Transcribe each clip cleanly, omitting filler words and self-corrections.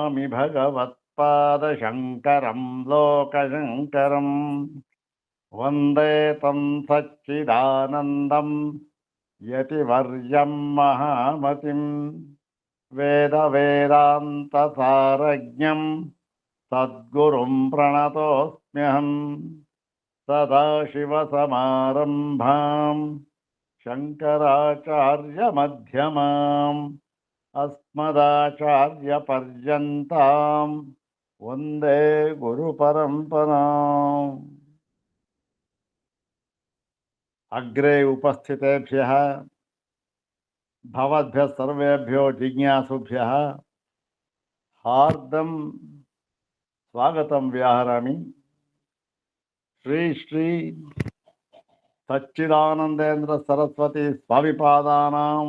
ನಮಾಮಿ ಭಗವತ್ಪಾದಶಂಕರಂ ಲೋಕಶಂಕರಂ ವಂದೇ ತಂ ಸಚ್ಚಿದಾನಂದಂ ಯತಿವರ್ಯಂ ಮಹಾಮತಿಂ ವೇದಾಂತಸಾರಜ್ಞಂ ಸದ್ಗುರುಂ ಪ್ರಣತೋಸ್ಮ್ಯಹಂ ಸದಾಶಿವಸಮಾರಂಭಾಂ ಶಂಕರಾಚಾರ್ಯಮಧ್ಯಮಾಂ ಅಸ್ಮದಾಚಾರ್ಯಪರ್ಯಂತಾಂ ವಂದೇ ಗುರುಪರಂಪರಾಂ. ಅಗ್ರೆ ಉಪಸ್ಥಿತೇಭ್ಯಃ ಭವದ್ಭ್ಯಃ ಸರ್ವೇಭ್ಯೋ ಜಿಜ್ಞಾಸುಭ್ಯಃ ಹಾರ್ದಂ ಸ್ವಾಗತಂ ವ್ಯಾಹರಾಮಿ. ಶ್ರೀ ಶ್ರೀ ಸಚ್ಚಿದಾನಂದೇಂದ್ರ ಸರಸ್ವತಿ ಸ್ವಾಮಿಪಾದಾನಾಂ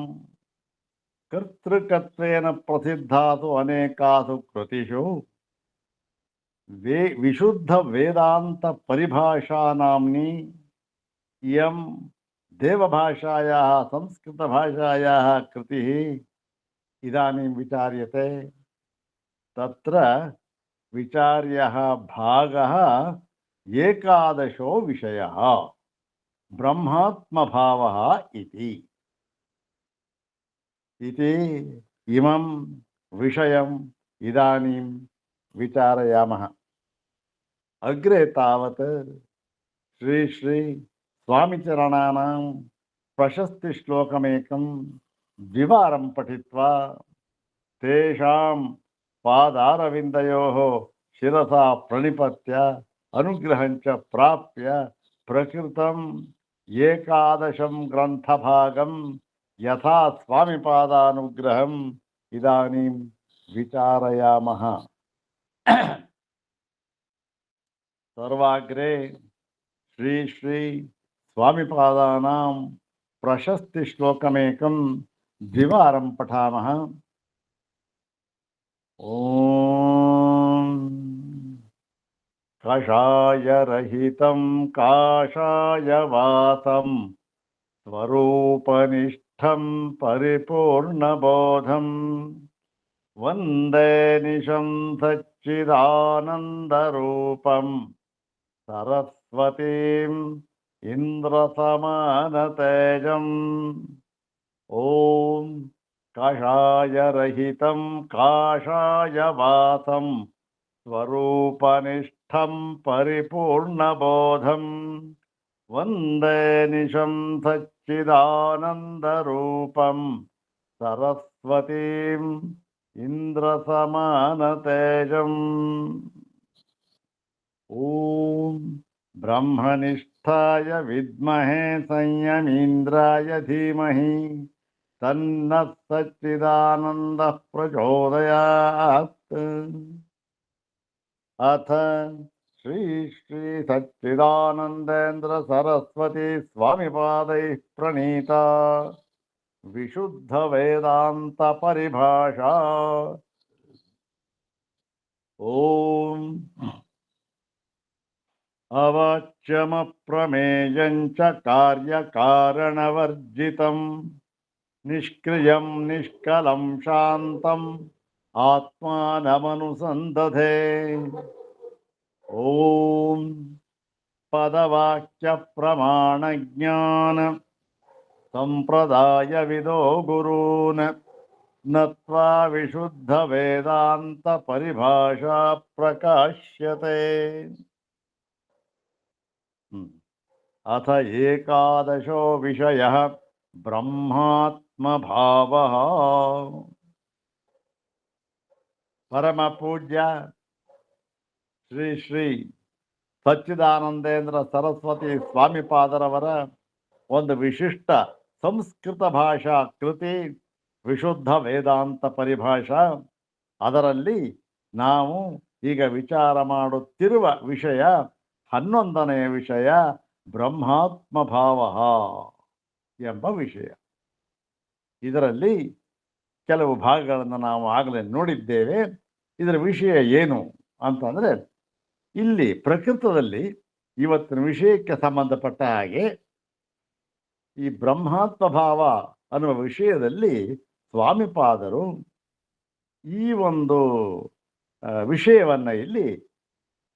ಕರ್ತೃಕತ್ವೇನ ಪ್ರಸಿದ್ಧಾಸು ಅನೇಕಾಸು ಕೃತಿಷು ವಿಶುದ್ಧ ವೇದಾಂತ ಪರಿಭಾಷಾ ನಾಮ್ನಿ ಇಯಂ ದೇವಭಾಷಾಯಾಃ ಸಂಸ್ಕೃತಭಾಷಾಯಾಃ ಕೃತಿಃ ಇದಾनीं ವಿಚಾರ್ಯತೆ. ತತ್ರ ವಿಚಾರ್ಯಃ ಭಾಗಃ ಏಕಾದಶೋ ವಿಷಯಃ ಬ್ರಹ್ಮಾತ್ಮಭಾವಃ ಇತಿ. ಇಮಂ ವಿಷಯಂ ಇದಾनीं ವಿಚಾರಯಾಮಃ. ಅಗ್ರೆ ತಾವತ್ ಶ್ರೀ ಶ್ರೀ ಸ್ವಾಮಿಚರಣಾನಾಂ ಪ್ರಶಸ್ತಿ ಶ್ಲೋಕಮೇಕಂ ದ್ವಿವಾರಂ ಪಠಿತ್ವಾ ತೇಷಾಂ ಪಾದಾರವಿಂದಯೋಃ ಶಿರಸಾ ಪ್ರಣಿಪತ್ಯ ಅನುಗ್ರಹಂಚ ಪ್ರಾಪ್ಯ ಪ್ರಕೃತಂ ಏಕಾದಶಂ ಗ್ರಂಥಭಾಗಂ ಯಥಾ ಸ್ವಾಮಿಪಾದಾನುಗ್ರಹಂ ಇದಾनीಂ ವಿಚಾರಯಾಮಃ. ಸರ್ವಾಗ್ರೆ ಶ್ರೀ ಶ್ರೀ ಸ್ವಾಮಿಪಾದಾನಾಂ ಪ್ರಶಸ್ತಿ ಶ್ಲೋಕಮೇಕಂ ದ್ವಿವಾರಂ ಪಠಾಮಃ. ಓಂ ಕಷಾಯರಹಿತಂ ಕಾಷಾಯವಾಸಂ ಸ್ವರೂಪನಿಷ್ಠಂ ಪರಿಪೂರ್ಣಬೋಧಂ ವಂದೇ ನಿಶಂ ಸಚ್ಚಿದಾನಂದರೂಪಂ ಸರಸ್ವತೀಂ ಇಂದ್ರಸಮಾನತೇಜಂ. ಓಂ ಕಷಾಯರಹಿತಂ ಕಾಷಾಯವಾಸಂ ಸ್ವರೂಪನಿಷ್ಠಂ ಪರಿಪೂರ್ಣಬೋಧಂ ವಂದೇ ನಿಶಂ ಸಚ್ಚಿದಾನಂದರೂಪಂ ಸರಸ್ವತೀಂ ಇಂದ್ರಸಮಾನತೇಜಂ. ಓಂ ಬ್ರಹ್ಮನಿಷ್ಠಾಯ ವಿದ್ಮಹೇ ಸಂಯಮೀಂದ್ರಾಯ ಧೀಮಹಿ ತನ್ನಃ ಸಚ್ಚಿದಾನಂದಃ ಪ್ರಚೋದಯಾತ್. ಅಥ ಶ್ರೀ ಶ್ರೀ ಸಚ್ಚಿದಾನಂದೇಂದ್ರ ಸರಸ್ವತಿ ಸ್ವಾಮಿಪಾದೈಃ ಪ್ರಣೀತಾ ವಿಶುದ್ಧ ವೇದಾಂತ ಪರಿಭಾಷಾ. ಓಂ ಅವಾಚ್ಯಮಪ್ರಮೇಯಂಚ ಕಾರ್ಯಕಾರಣವರ್ಜಿತಂ ನಿಷ್ಕ್ರಿಯಂ ನಿಷ್ಕಲಂ ಶಾಂತಂ ಆತ್ಮಾನಮನುಸಂದಧೇ. ಓಂ ಪದವಾಕ್ಯ ಪ್ರಮಾಣಜ್ಞಾನ ಸಂಪ್ರದಾಯವಿದೋ ಗುರೂನ್ ನತ್ವಾ ವಿಶುದ್ಧ ವೇದಾಂತ ಪರಿಭಾಷಾ ಪ್ರಕಾಶ್ಯತೆ. ಅಥ ಏಕಾದಶೋ ವಿಷಯಃ ಬ್ರಹ್ಮಾತ್ಮಭಾವಃ. ಪರಮ ಪೂಜ್ಯ ಶ್ರೀ ಶ್ರೀ ಸಚ್ಚಿದಾನಂದೇಂದ್ರ ಸರಸ್ವತಿ ಸ್ವಾಮಿಪಾದರವರ ಒಂದು ವಿಶಿಷ್ಟ ಸಂಸ್ಕೃತ ಭಾಷಾ ಕೃತಿ ವಿಶುದ್ಧ ವೇದಾಂತ ಪರಿಭಾಷಾ. ಅದರಲ್ಲಿ ನಾವು ಈಗ ವಿಚಾರ ಮಾಡುತ್ತಿರುವ ವಿಷಯ 11ನೇ ವಿಷಯ ಬ್ರಹ್ಮಾತ್ಮಭಾವ ಎಂಬ ವಿಷಯ. ಇದರಲ್ಲಿ ಕೆಲವು ಭಾಗಗಳನ್ನು ನಾವು ಆಗಲೇ ನೋಡಿದ್ದೇವೆ. ಇದರ ವಿಷಯ ಏನು ಅಂತಂದರೆ, ಇಲ್ಲಿ ಪ್ರಕೃತದಲ್ಲಿ ಇವತ್ತಿನ ವಿಷಯಕ್ಕೆ ಸಂಬಂಧಪಟ್ಟ ಹಾಗೆ ಈ ಬ್ರಹ್ಮಾತ್ಮ ಭಾವ ಅನ್ನುವ ವಿಷಯದಲ್ಲಿ ಸ್ವಾಮಿಪಾದರು ಈ ಒಂದು ವಿಷಯವನ್ನು ಇಲ್ಲಿ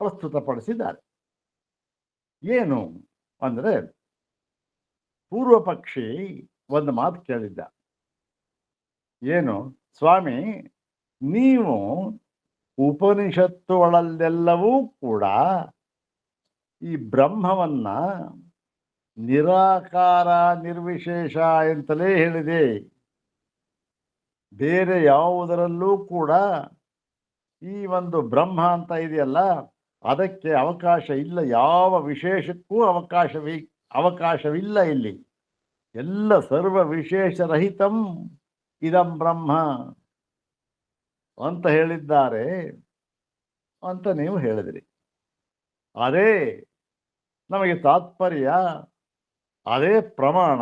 ಪ್ರಸ್ತುತಪಡಿಸಿದ್ದಾರೆ. ಏನು ಅಂದರೆ, ಪೂರ್ವ ಪಕ್ಷಿ ಒಂದು ಮಾತು ಕೇಳಿದ್ದ. ಏನು ಸ್ವಾಮಿ, ನೀವು ಉಪನಿಷತ್ತುಗಳಲ್ಲೆಲ್ಲವೂ ಕೂಡ ಈ ಬ್ರಹ್ಮವನ್ನ ನಿರಾಕಾರ ನಿರ್ವಿಶೇಷ ಅಂತಲೇ ಹೇಳಿದೆ. ಬೇರೆ ಯಾವುದರಲ್ಲೂ ಕೂಡ ಈ ಒಂದು ಬ್ರಹ್ಮ ಅಂತ ಇದೆಯಲ್ಲ, ಅದಕ್ಕೆ ಅವಕಾಶ ಇಲ್ಲ. ಯಾವ ವಿಶೇಷಕ್ಕೂ ಅವಕಾಶವಿಲ್ಲ ಇಲ್ಲಿ. ಎಲ್ಲ ಸರ್ವ ವಿಶೇಷರಹಿತಂ ಇದಂ ಬ್ರಹ್ಮ ಅಂತ ಹೇಳಿದ್ದಾರೆ ಅಂತ ನೀವು ಹೇಳಿದ್ರಿ. ಅದೇ ನಮಗೆ ತಾತ್ಪರ್ಯ, ಅದೇ ಪ್ರಮಾಣ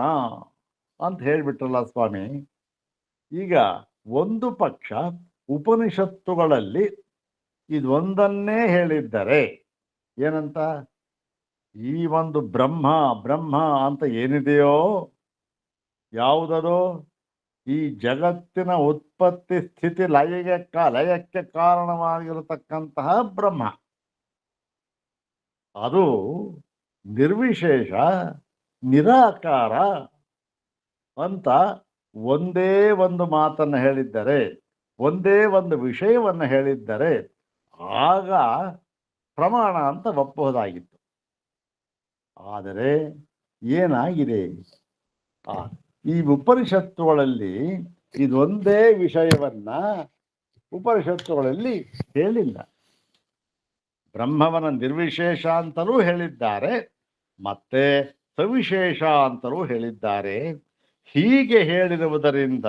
ಅಂತ ಹೇಳಿಬಿಟ್ರಲ್ಲ ಸ್ವಾಮಿ. ಈಗ ಒಂದು ಪಕ್ಷ ಉಪನಿಷತ್ತುಗಳಲ್ಲಿ ಇದೊಂದನ್ನೇ ಹೇಳಿದ್ದರೆ ಏನಂತ, ಈ ಒಂದು ಬ್ರಹ್ಮ ಬ್ರಹ್ಮ ಅಂತ ಏನಿದೆಯೋ, ಯಾವುದದೋ ಈ ಜಗತ್ತಿನ ಉತ್ಪತ್ತಿ ಸ್ಥಿತಿ ಲಯಕ್ಕೆ ಕಾರಣವಾಗಿರತಕ್ಕಂತಹ ಬ್ರಹ್ಮ, ಅದು ನಿರ್ವಿಶೇಷ ನಿರಾಕಾರ ಅಂತ ಒಂದೇ ಒಂದು ಮಾತನ್ನು ಹೇಳಿದ್ದರೆ, ಒಂದೇ ಒಂದು ವಿಷಯವನ್ನು ಹೇಳಿದ್ದರೆ ಆಗ ಪ್ರಮಾಣ ಅಂತ ಒಪ್ಪಬಹುದಾಗಿತ್ತು. ಆದರೆ ಏನಾಗಿದೆ, ಈ ಉಪನಿಷತ್ತುಗಳಲ್ಲಿ ಇದೊಂದೇ ವಿಷಯವನ್ನ ಉಪನಿಷತ್ತುಗಳಲ್ಲಿ ಹೇಳಿಲ್ಲ. ಬ್ರಹ್ಮವನ ನಿರ್ವಿಶೇಷ ಅಂತಲೂ ಹೇಳಿದ್ದಾರೆ, ಮತ್ತೆ ಸವಿಶೇಷ ಅಂತಲೂ ಹೇಳಿದ್ದಾರೆ. ಹೀಗೆ ಹೇಳಿರುವುದರಿಂದ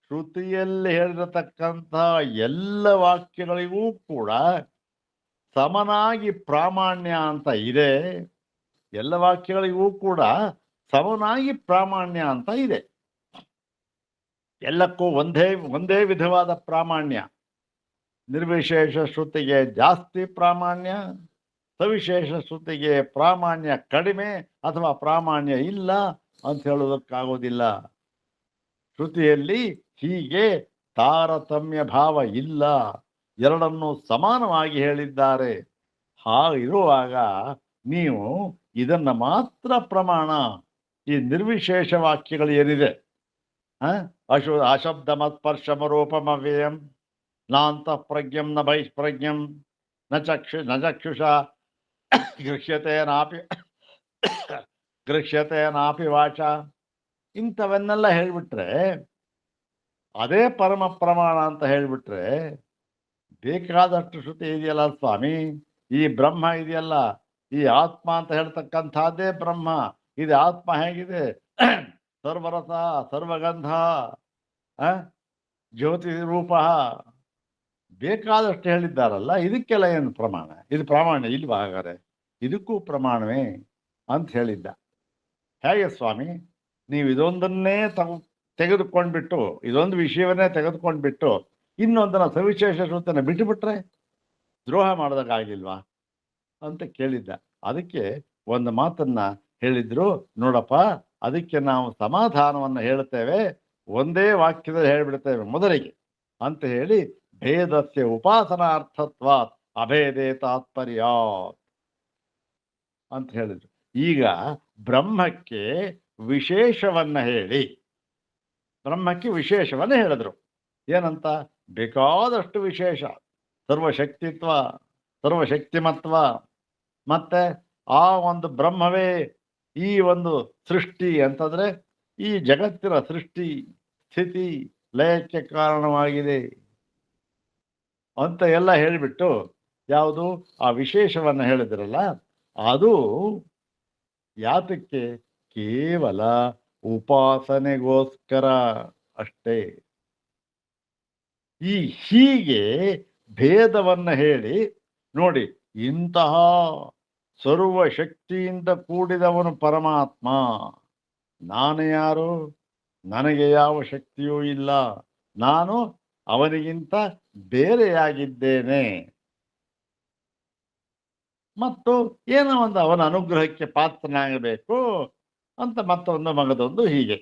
ಶ್ರುತಿಯಲ್ಲಿ ಹೇಳಿರತಕ್ಕಂತಹ ಎಲ್ಲ ವಾಕ್ಯಗಳಿಗೂ ಕೂಡ ಸಮನಾಗಿ ಪ್ರಾಮಾಣ್ಯ ಅಂತ ಇದೆ. ಎಲ್ಲ ವಾಕ್ಯಗಳಿಗೂ ಕೂಡ ಸಮನಾಗಿ ಪ್ರಾಮಾಣ್ಯ ಅಂತ ಇದೆ. ಎಲ್ಲಕ್ಕೂ ಒಂದೇ ವಿಧವಾದ ಪ್ರಾಮಾಣ್ಯ. ನಿರ್ವಿಶೇಷ ಶ್ರುತಿಗೆ ಜಾಸ್ತಿ ಪ್ರಾಮಾಣ್ಯ, ಸವಿಶೇಷ ಶ್ರುತಿಗೆ ಪ್ರಾಮಾಣ್ಯ ಕಡಿಮೆ ಅಥವಾ ಪ್ರಾಮಾಣ್ಯ ಇಲ್ಲ ಅಂತ ಹೇಳೋದಕ್ಕಾಗೋದಿಲ್ಲ. ಶ್ರುತಿಯಲ್ಲಿ ಹೀಗೆ ತಾರತಮ್ಯ ಭಾವ ಇಲ್ಲ, ಎರಡನ್ನೂ ಸಮಾನವಾಗಿ ಹೇಳಿದ್ದಾರೆ. ಹಾಗಿರುವಾಗ ನೀವು ಇದನ್ನ ಮಾತ್ರ ಪ್ರಮಾಣ, ಈ ನಿರ್ವಿಶೇಷ ವಾಕ್ಯಗಳು ಏನಿದೆ, ಅಶಬ್ದಮಸ್ಪರ್ಶಮರೂಪಮವ್ಯಯಂ ನಾಂತ ಪ್ರಜ್ಞಂ ನ ಬಹಿಷ್ಪ್ರಜ್ಞಂ ನ ಚಕ್ಷುಷ ಗೃಹ್ಯತೆ ನಾಪಿ ವಾಚ, ಇಂಥವನ್ನೆಲ್ಲ ಹೇಳ್ಬಿಟ್ರೆ, ಅದೇ ಪರಮ ಪ್ರಮಾಣ ಅಂತ ಹೇಳ್ಬಿಟ್ರೆ ಬೇಕಾದಷ್ಟು ಶ್ರುತಿ ಇದೆಯಲ್ಲ ಸ್ವಾಮಿ. ಈ ಬ್ರಹ್ಮ ಇದೆಯಲ್ಲ, ಈ ಆತ್ಮ ಅಂತ ಹೇಳ್ತಕ್ಕಂಥದ್ದೇ ಬ್ರಹ್ಮ. ಇದು ಆತ್ಮ ಹೇಗಿದೆ, ಸರ್ವರಸ ಸರ್ವಗಂಧ ಜ್ಯೋತಿ ರೂಪ, ಬೇಕಾದಷ್ಟು ಹೇಳಿದ್ದಾರಲ್ಲ, ಇದಕ್ಕೆಲ್ಲ ಏನು ಪ್ರಮಾಣ? ಇದು ಪ್ರಮಾಣ ಇಲ್ವಾ? ಹಾಗಾದ್ರೆ ಇದಕ್ಕೂ ಪ್ರಮಾಣವೇ ಅಂತ ಹೇಳಿದ್ದ. ಹೇಗೆ ಸ್ವಾಮಿ, ನೀವು ಇದೊಂದನ್ನೇ ತೆಗೆದುಕೊಂಡ್ಬಿಟ್ಟು, ಇದೊಂದು ವಿಷಯವನ್ನೇ ತೆಗೆದುಕೊಂಡ್ಬಿಟ್ಟು ಇನ್ನೊಂದನ್ನ ಸವಿಶೇಷ ಶ್ರುತಿಯನ್ನು ಬಿಟ್ಟುಬಿಟ್ರೆ ದ್ರೋಹ ಮಾಡೋದಕ್ಕಾಗಿಲ್ವಾ ಅಂತ ಕೇಳಿದ್ದ. ಅದಕ್ಕೆ ಒಂದು ಮಾತನ್ನ ಹೇಳಿದ್ರು, ನೋಡಪ್ಪ, ಅದಕ್ಕೆ ನಾವು ಸಮಾಧಾನವನ್ನು ಹೇಳ್ತೇವೆ, ಒಂದೇ ವಾಕ್ಯದಲ್ಲಿ ಹೇಳ್ಬಿಡ್ತೇವೆ ಮೊದಲಿಗೆ ಅಂತ ಹೇಳಿ, ಭೇದಸ್ಯ ಉಪಾಸನಾರ್ಥತ್ವಾತ್ ಅಭೇದೇ ತಾತ್ಪರ್ಯ ಅಂತ ಹೇಳಿದ್ರು. ಈಗ ಬ್ರಹ್ಮಕ್ಕೆ ವಿಶೇಷವನ್ನ ಹೇಳಿ, ಬ್ರಹ್ಮಕ್ಕೆ ವಿಶೇಷವನ್ನ ಹೇಳಿದ್ರು. ಏನಂತ? ಬೇಕಾದಷ್ಟು ವಿಶೇಷ, ಸರ್ವಶಕ್ತಿತ್ವ, ಸರ್ವಶಕ್ತಿಮತ್ವ, ಮತ್ತೆ ಆ ಒಂದು ಬ್ರಹ್ಮವೇ ಈ ಒಂದು ಸೃಷ್ಟಿ ಅಂತಂದ್ರೆ ಈ ಜಗತ್ತಿನ ಸೃಷ್ಟಿ ಸ್ಥಿತಿ ಲಯಕ್ಕೆ ಕಾರಣವಾಗಿದೆ ಅಂತ ಎಲ್ಲ ಹೇಳಿಬಿಟ್ಟು, ಯಾವುದು ಆ ವಿಶೇಷವನ್ನು ಹೇಳಿದ್ರಲ್ಲ, ಅದು ಯಾತಕ್ಕೆ? ಕೇವಲ ಉಪಾಸನೆಗೋಸ್ಕರ ಅಷ್ಟೇ. ಈ ಹೀಗೆ ಭೇದವನ್ನು ಹೇಳಿ ನೋಡಿ, ಇಂತಹ ಸರ್ವಶಕ್ತಿಯಿಂದ ಕೂಡಿದವನು ಪರಮಾತ್ಮ. ನಾನು ಯಾರು? ನನಗೆ ಯಾವ ಶಕ್ತಿಯೂ ಇಲ್ಲ, ನಾನು ಅವನಿಗಿಂತ ಬೇರೆಯಾಗಿದ್ದೇನೆ. ಮತ್ತು ಏನೋ ಒಂದು ಅವನ ಅನುಗ್ರಹಕ್ಕೆ ಪಾತ್ರನಾಗಬೇಕು ಅಂತ ಮತ್ತೊಂದು ಮಗದೊಂದು, ಹೀಗೆ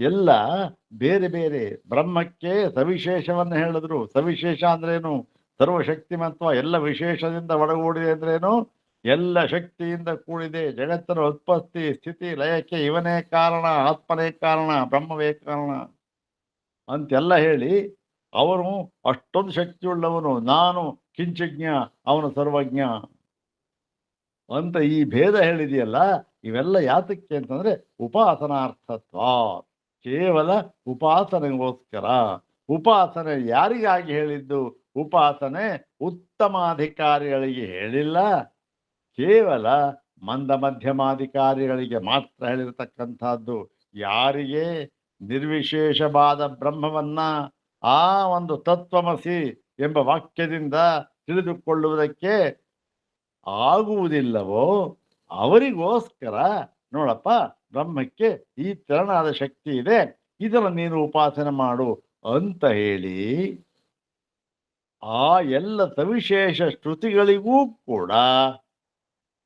ಎಲ್ಲ ಬೇರೆ ಬೇರೆ. ಬ್ರಹ್ಮಕ್ಕೆ ಸವಿಶೇಷವನ್ನು ಹೇಳಿದ್ರು. ಸವಿಶೇಷ ಅಂದ್ರೇನು? ಸರ್ವಶಕ್ತಿಮತ್ವ ಎಲ್ಲ ವಿಶೇಷದಿಂದ ಒಳಗೂಡಿದೆ ಅಂದ್ರೇನು? ಎಲ್ಲ ಶಕ್ತಿಯಿಂದ ಕೂಡಿದೆ. ಜಗತ್ತಿನ ಉತ್ಪತ್ತಿ ಸ್ಥಿತಿ ಲಯಕ್ಕೆ ಇವನೇ ಕಾರಣ, ಆತ್ಮನೇ ಕಾರಣ, ಬ್ರಹ್ಮವೇ ಕಾರಣ ಅಂತೆಲ್ಲ ಹೇಳಿ ಅವನು ಅಷ್ಟೊಂದು ಶಕ್ತಿಯುಳ್ಳವನು, ನಾನು ಕಿಂಚಜ್ಞ, ಅವನು ಸರ್ವಜ್ಞ ಅಂತ ಈ ಭೇದ ಹೇಳಿದೆಯಲ್ಲ. ಇವೆಲ್ಲ ಯಾತಕ್ಕೆ ಅಂತಂದ್ರೆ ಉಪಾಸನಾರ್ಥತ್ವ, ಕೇವಲ ಉಪಾಸನೆಗೋಸ್ಕರ. ಉಪಾಸನೆ ಯಾರಿಗಾಗಿ ಹೇಳಿದ್ದು? ಉಪಾಸನೆ ಉತ್ತಮಾಧಿಕಾರಿಗಳಿಗೆ ಹೇಳಿಲ್ಲ, ಕೇವಲ ಮಂದ ಮಧ್ಯಮಾಧಿಕಾರಿಗಳಿಗೆ ಮಾತ್ರ ಹೇಳಿರತಕ್ಕಂಥದ್ದು. ಯಾರಿಗೆ ನಿರ್ವಿಶೇಷವಾದ ಬ್ರಹ್ಮವನ್ನ ಆ ಒಂದು ತತ್ವಮಸಿ ಎಂಬ ವಾಕ್ಯದಿಂದ ತಿಳಿದುಕೊಳ್ಳುವುದಕ್ಕೆ ಆಗುವುದಿಲ್ಲವೋ ಅವರಿಗೋಸ್ಕರ ನೋಡಪ್ಪ, ಬ್ರಹ್ಮಕ್ಕೆ ಈ ತೆರನಾದ ಶಕ್ತಿ ಇದೆ, ಇದನ್ನು ನೀನು ಉಪಾಸನೆ ಮಾಡು ಅಂತ ಹೇಳಿ ಆ ಎಲ್ಲ ಸವಿಶೇಷ ಶ್ರುತಿಗಳಿಗೂ ಕೂಡ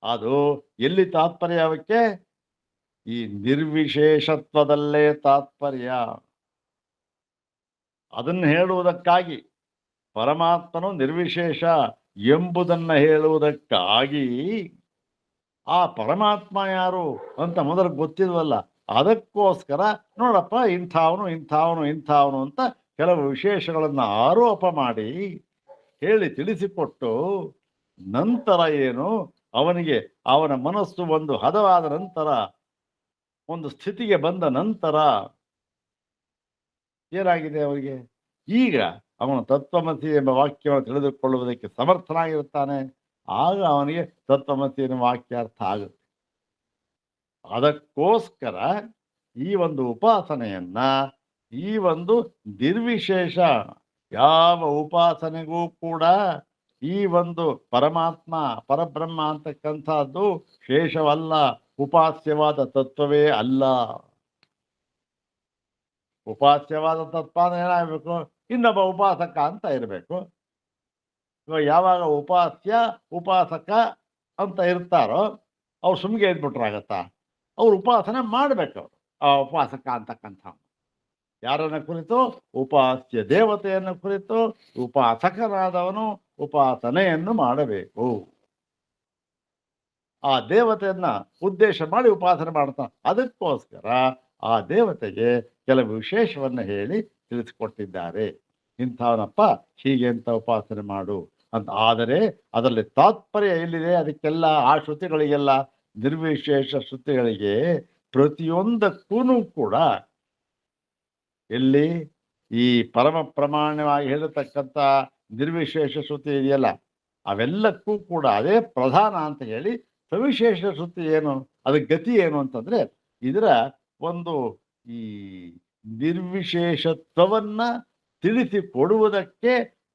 ಅದು ಎಲ್ಲಿ ತಾತ್ಪರ್ಯವಕ್ಕೆ? ಈ ನಿರ್ವಿಶೇಷತ್ವದಲ್ಲೇ ತಾತ್ಪರ್ಯ. ಅದನ್ನು ಹೇಳುವುದಕ್ಕಾಗಿ, ಪರಮಾತ್ಮನು ನಿರ್ವಿಶೇಷ ಎಂಬುದನ್ನು ಹೇಳುವುದಕ್ಕಾಗಿ ಆ ಪರಮಾತ್ಮ ಯಾರು ಅಂತ ಮೊದಲು ಗೊತ್ತಿಲ್ವಲ್ಲ, ಅದಕ್ಕೋಸ್ಕರ ನೋಡಪ್ಪ ಇಂಥವನು ಇಂಥವನು ಇಂಥವನು ಅಂತ ಕೆಲವು ವಿಶೇಷಗಳನ್ನು ಆರೋಪ ಮಾಡಿ ಹೇಳಿ ತಿಳಿಸಿಕೊಟ್ಟು, ನಂತರ ಏನು ಅವನಿಗೆ ಅವನ ಮನಸ್ಸು ಒಂದು ಹದವಾದ ನಂತರ, ಒಂದು ಸ್ಥಿತಿಗೆ ಬಂದ ನಂತರ ಏನಾಗಿದೆ ಅವರಿಗೆ? ಈಗ ಅವನು ತತ್ವಮಸಿ ಎಂಬ ವಾಕ್ಯವನ್ನು ತಿಳಿದುಕೊಳ್ಳುವುದಕ್ಕೆ ಸಮರ್ಥನಾಗಿರುತ್ತಾನೆ. ಆಗ ಅವನಿಗೆ ತತ್ವಮಸಿ ಎನ್ನುವ ವಾಕ್ಯಾರ್ಥ ಆಗುತ್ತೆ. ಅದಕ್ಕೋಸ್ಕರ ಈ ಒಂದು ಉಪಾಸನೆಯನ್ನ, ಈ ಒಂದು ನಿರ್ವಿಶೇಷ ಯಾವ ಉಪಾಸನೆಗೂ ಕೂಡ ಈ ಒಂದು ಪರಮಾತ್ಮ ಪರಬ್ರಹ್ಮ ಅಂತಕ್ಕಂಥದ್ದು ಶೇಷವಲ್ಲ, ಉಪಾಸ್ಯವಾದ ತತ್ವವೇ ಅಲ್ಲ. ಉಪಾಸ್ಯವಾದ ತತ್ವ ಅಂದ್ರೆ ಏನಾಗಬೇಕು? ಇನ್ನೊಬ್ಬ ಉಪಾಸಕ ಅಂತ ಇರಬೇಕು. ಇವಾಗ ಯಾವಾಗ ಉಪಾಸ್ಯ ಉಪಾಸಕ ಅಂತ ಇರ್ತಾರೋ ಅವ್ರು ಸುಮ್ಗೆ ಇದ್ಬಿಟ್ರಾಗತ್ತಾ? ಅವ್ರು ಉಪಾಸನೆ ಮಾಡ್ಬೇಕು. ಅವರು ಆ ಉಪಾಸಕ ಅಂತಕ್ಕಂಥ ಯಾರನ್ನ ಕುರಿತು? ಉಪಾಸ್ಯ ದೇವತೆಯನ್ನು ಕುರಿತು ಉಪಾಸಕನಾದವನು ಉಪಾಸನೆಯನ್ನು ಮಾಡಬೇಕು. ಆ ದೇವತೆಯನ್ನ ಉದ್ದೇಶ ಮಾಡಿ ಉಪಾಸನೆ ಮಾಡ್ತಾನೆ. ಅದಕ್ಕೋಸ್ಕರ ಆ ದೇವತೆಗೆ ಕೆಲವು ವಿಶೇಷವನ್ನು ಹೇಳಿ ತಿಳಿಸಿಕೊಟ್ಟಿದ್ದಾರೆ. ಇಂಥವನಪ್ಪ ಹೀಗೆ ಅಂತ ಉಪಾಸನೆ ಮಾಡು ಅಂತ. ಆದರೆ ಅದರಲ್ಲಿ ತಾತ್ಪರ್ಯ ಎಲ್ಲಿದೆ? ಅದಕ್ಕೆಲ್ಲ ಆ ಶ್ರುತಿಗಳಿಗೆಲ್ಲ, ನಿರ್ವಿಶೇಷ ಶ್ರುತಿಗಳಿಗೆ ಪ್ರತಿಯೊಂದಕ್ಕೂ ಕೂಡ ಎಲ್ಲಿ ಈ ಪರಮ ಪ್ರಮಾಣವಾಗಿ ಹೇಳತಕ್ಕಂಥ ನಿರ್ವಿಶೇಷ ಶ್ರುತಿ ಇದೆಯಲ್ಲ, ಅವೆಲ್ಲಕ್ಕೂ ಕೂಡ ಅದೇ ಪ್ರಧಾನ ಅಂತ ಹೇಳಿ, ಸವಿಶೇಷ ಶ್ರುತಿ ಏನು, ಅದಕ್ಕೆ ಗತಿ ಏನು ಅಂತಂದ್ರೆ ಇದರ ಒಂದು ಈ ನಿರ್ವಿಶೇಷತ್ವವನ್ನ ತಿಳಿಸಿಕೊಡುವುದಕ್ಕೆ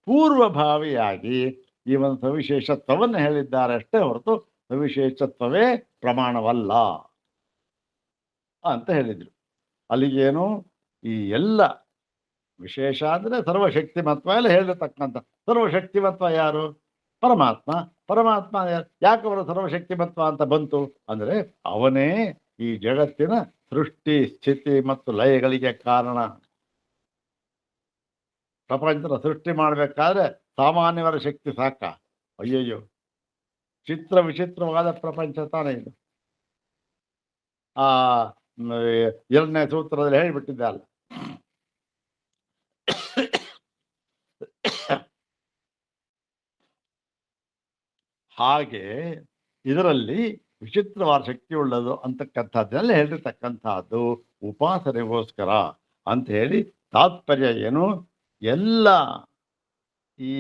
ಪೂರ್ವಭಾವಿಯಾಗಿ ಈ ಒಂದು ಸವಿಶೇಷತ್ವವನ್ನು ಹೇಳಿದ್ದಾರೆ ಅಷ್ಟೇ ಹೊರತು ಸವಿಶೇಷತ್ವವೇ ಪ್ರಮಾಣವಲ್ಲ ಅಂತ ಹೇಳಿದ್ರು. ಅಲ್ಲಿಗೇನು ಈ ಎಲ್ಲ ವಿಶೇಷ ಅಂದರೆ ಸರ್ವಶಕ್ತಿಮತ್ವ ಎಲ್ಲ ಹೇಳಿರ್ತಕ್ಕಂಥ. ಸರ್ವಶಕ್ತಿಮತ್ವ ಯಾರು? ಪರಮಾತ್ಮ. ಪರಮಾತ್ಮ ಯಾಕೆ ಅವರ ಸರ್ವಶಕ್ತಿಮತ್ವ ಅಂತ ಬಂತು ಅಂದರೆ ಅವನೇ ಈ ಜಗತ್ತಿನ ಸೃಷ್ಟಿ ಸ್ಥಿತಿ ಮತ್ತು ಲಯಗಳಿಗೆ ಕಾರಣ. ಪ್ರಪಂಚದ ಸೃಷ್ಟಿ ಮಾಡಬೇಕಾದ್ರೆ ಸಾಮಾನ್ಯವರ ಶಕ್ತಿ ಸಾಕ? ಅಯ್ಯಯ್ಯೋ, ಚಿತ್ರ ವಿಚಿತ್ರವಾದ ಪ್ರಪಂಚ ತಾನೇ ಇದು. ಆ 2ನೇ ಸೂತ್ರದಲ್ಲಿ ಹೇಳಿಬಿಟ್ಟಿದ್ದೆ ಅಲ್ಲ, ಹಾಗೆ ಇದರಲ್ಲಿ ವಿಚಿತ್ರವಾದ ಶಕ್ತಿ ಉಳ್ಳದು ಅಂತಕ್ಕಂಥದ್ದನ್ನೆಲ್ಲ ಹೇಳಿರ್ತಕ್ಕಂಥದ್ದು ಉಪಾಸನೆಗೋಸ್ಕರ ಅಂತ ಹೇಳಿ. ತಾತ್ಪರ್ಯ ಏನು? ಎಲ್ಲ ಈ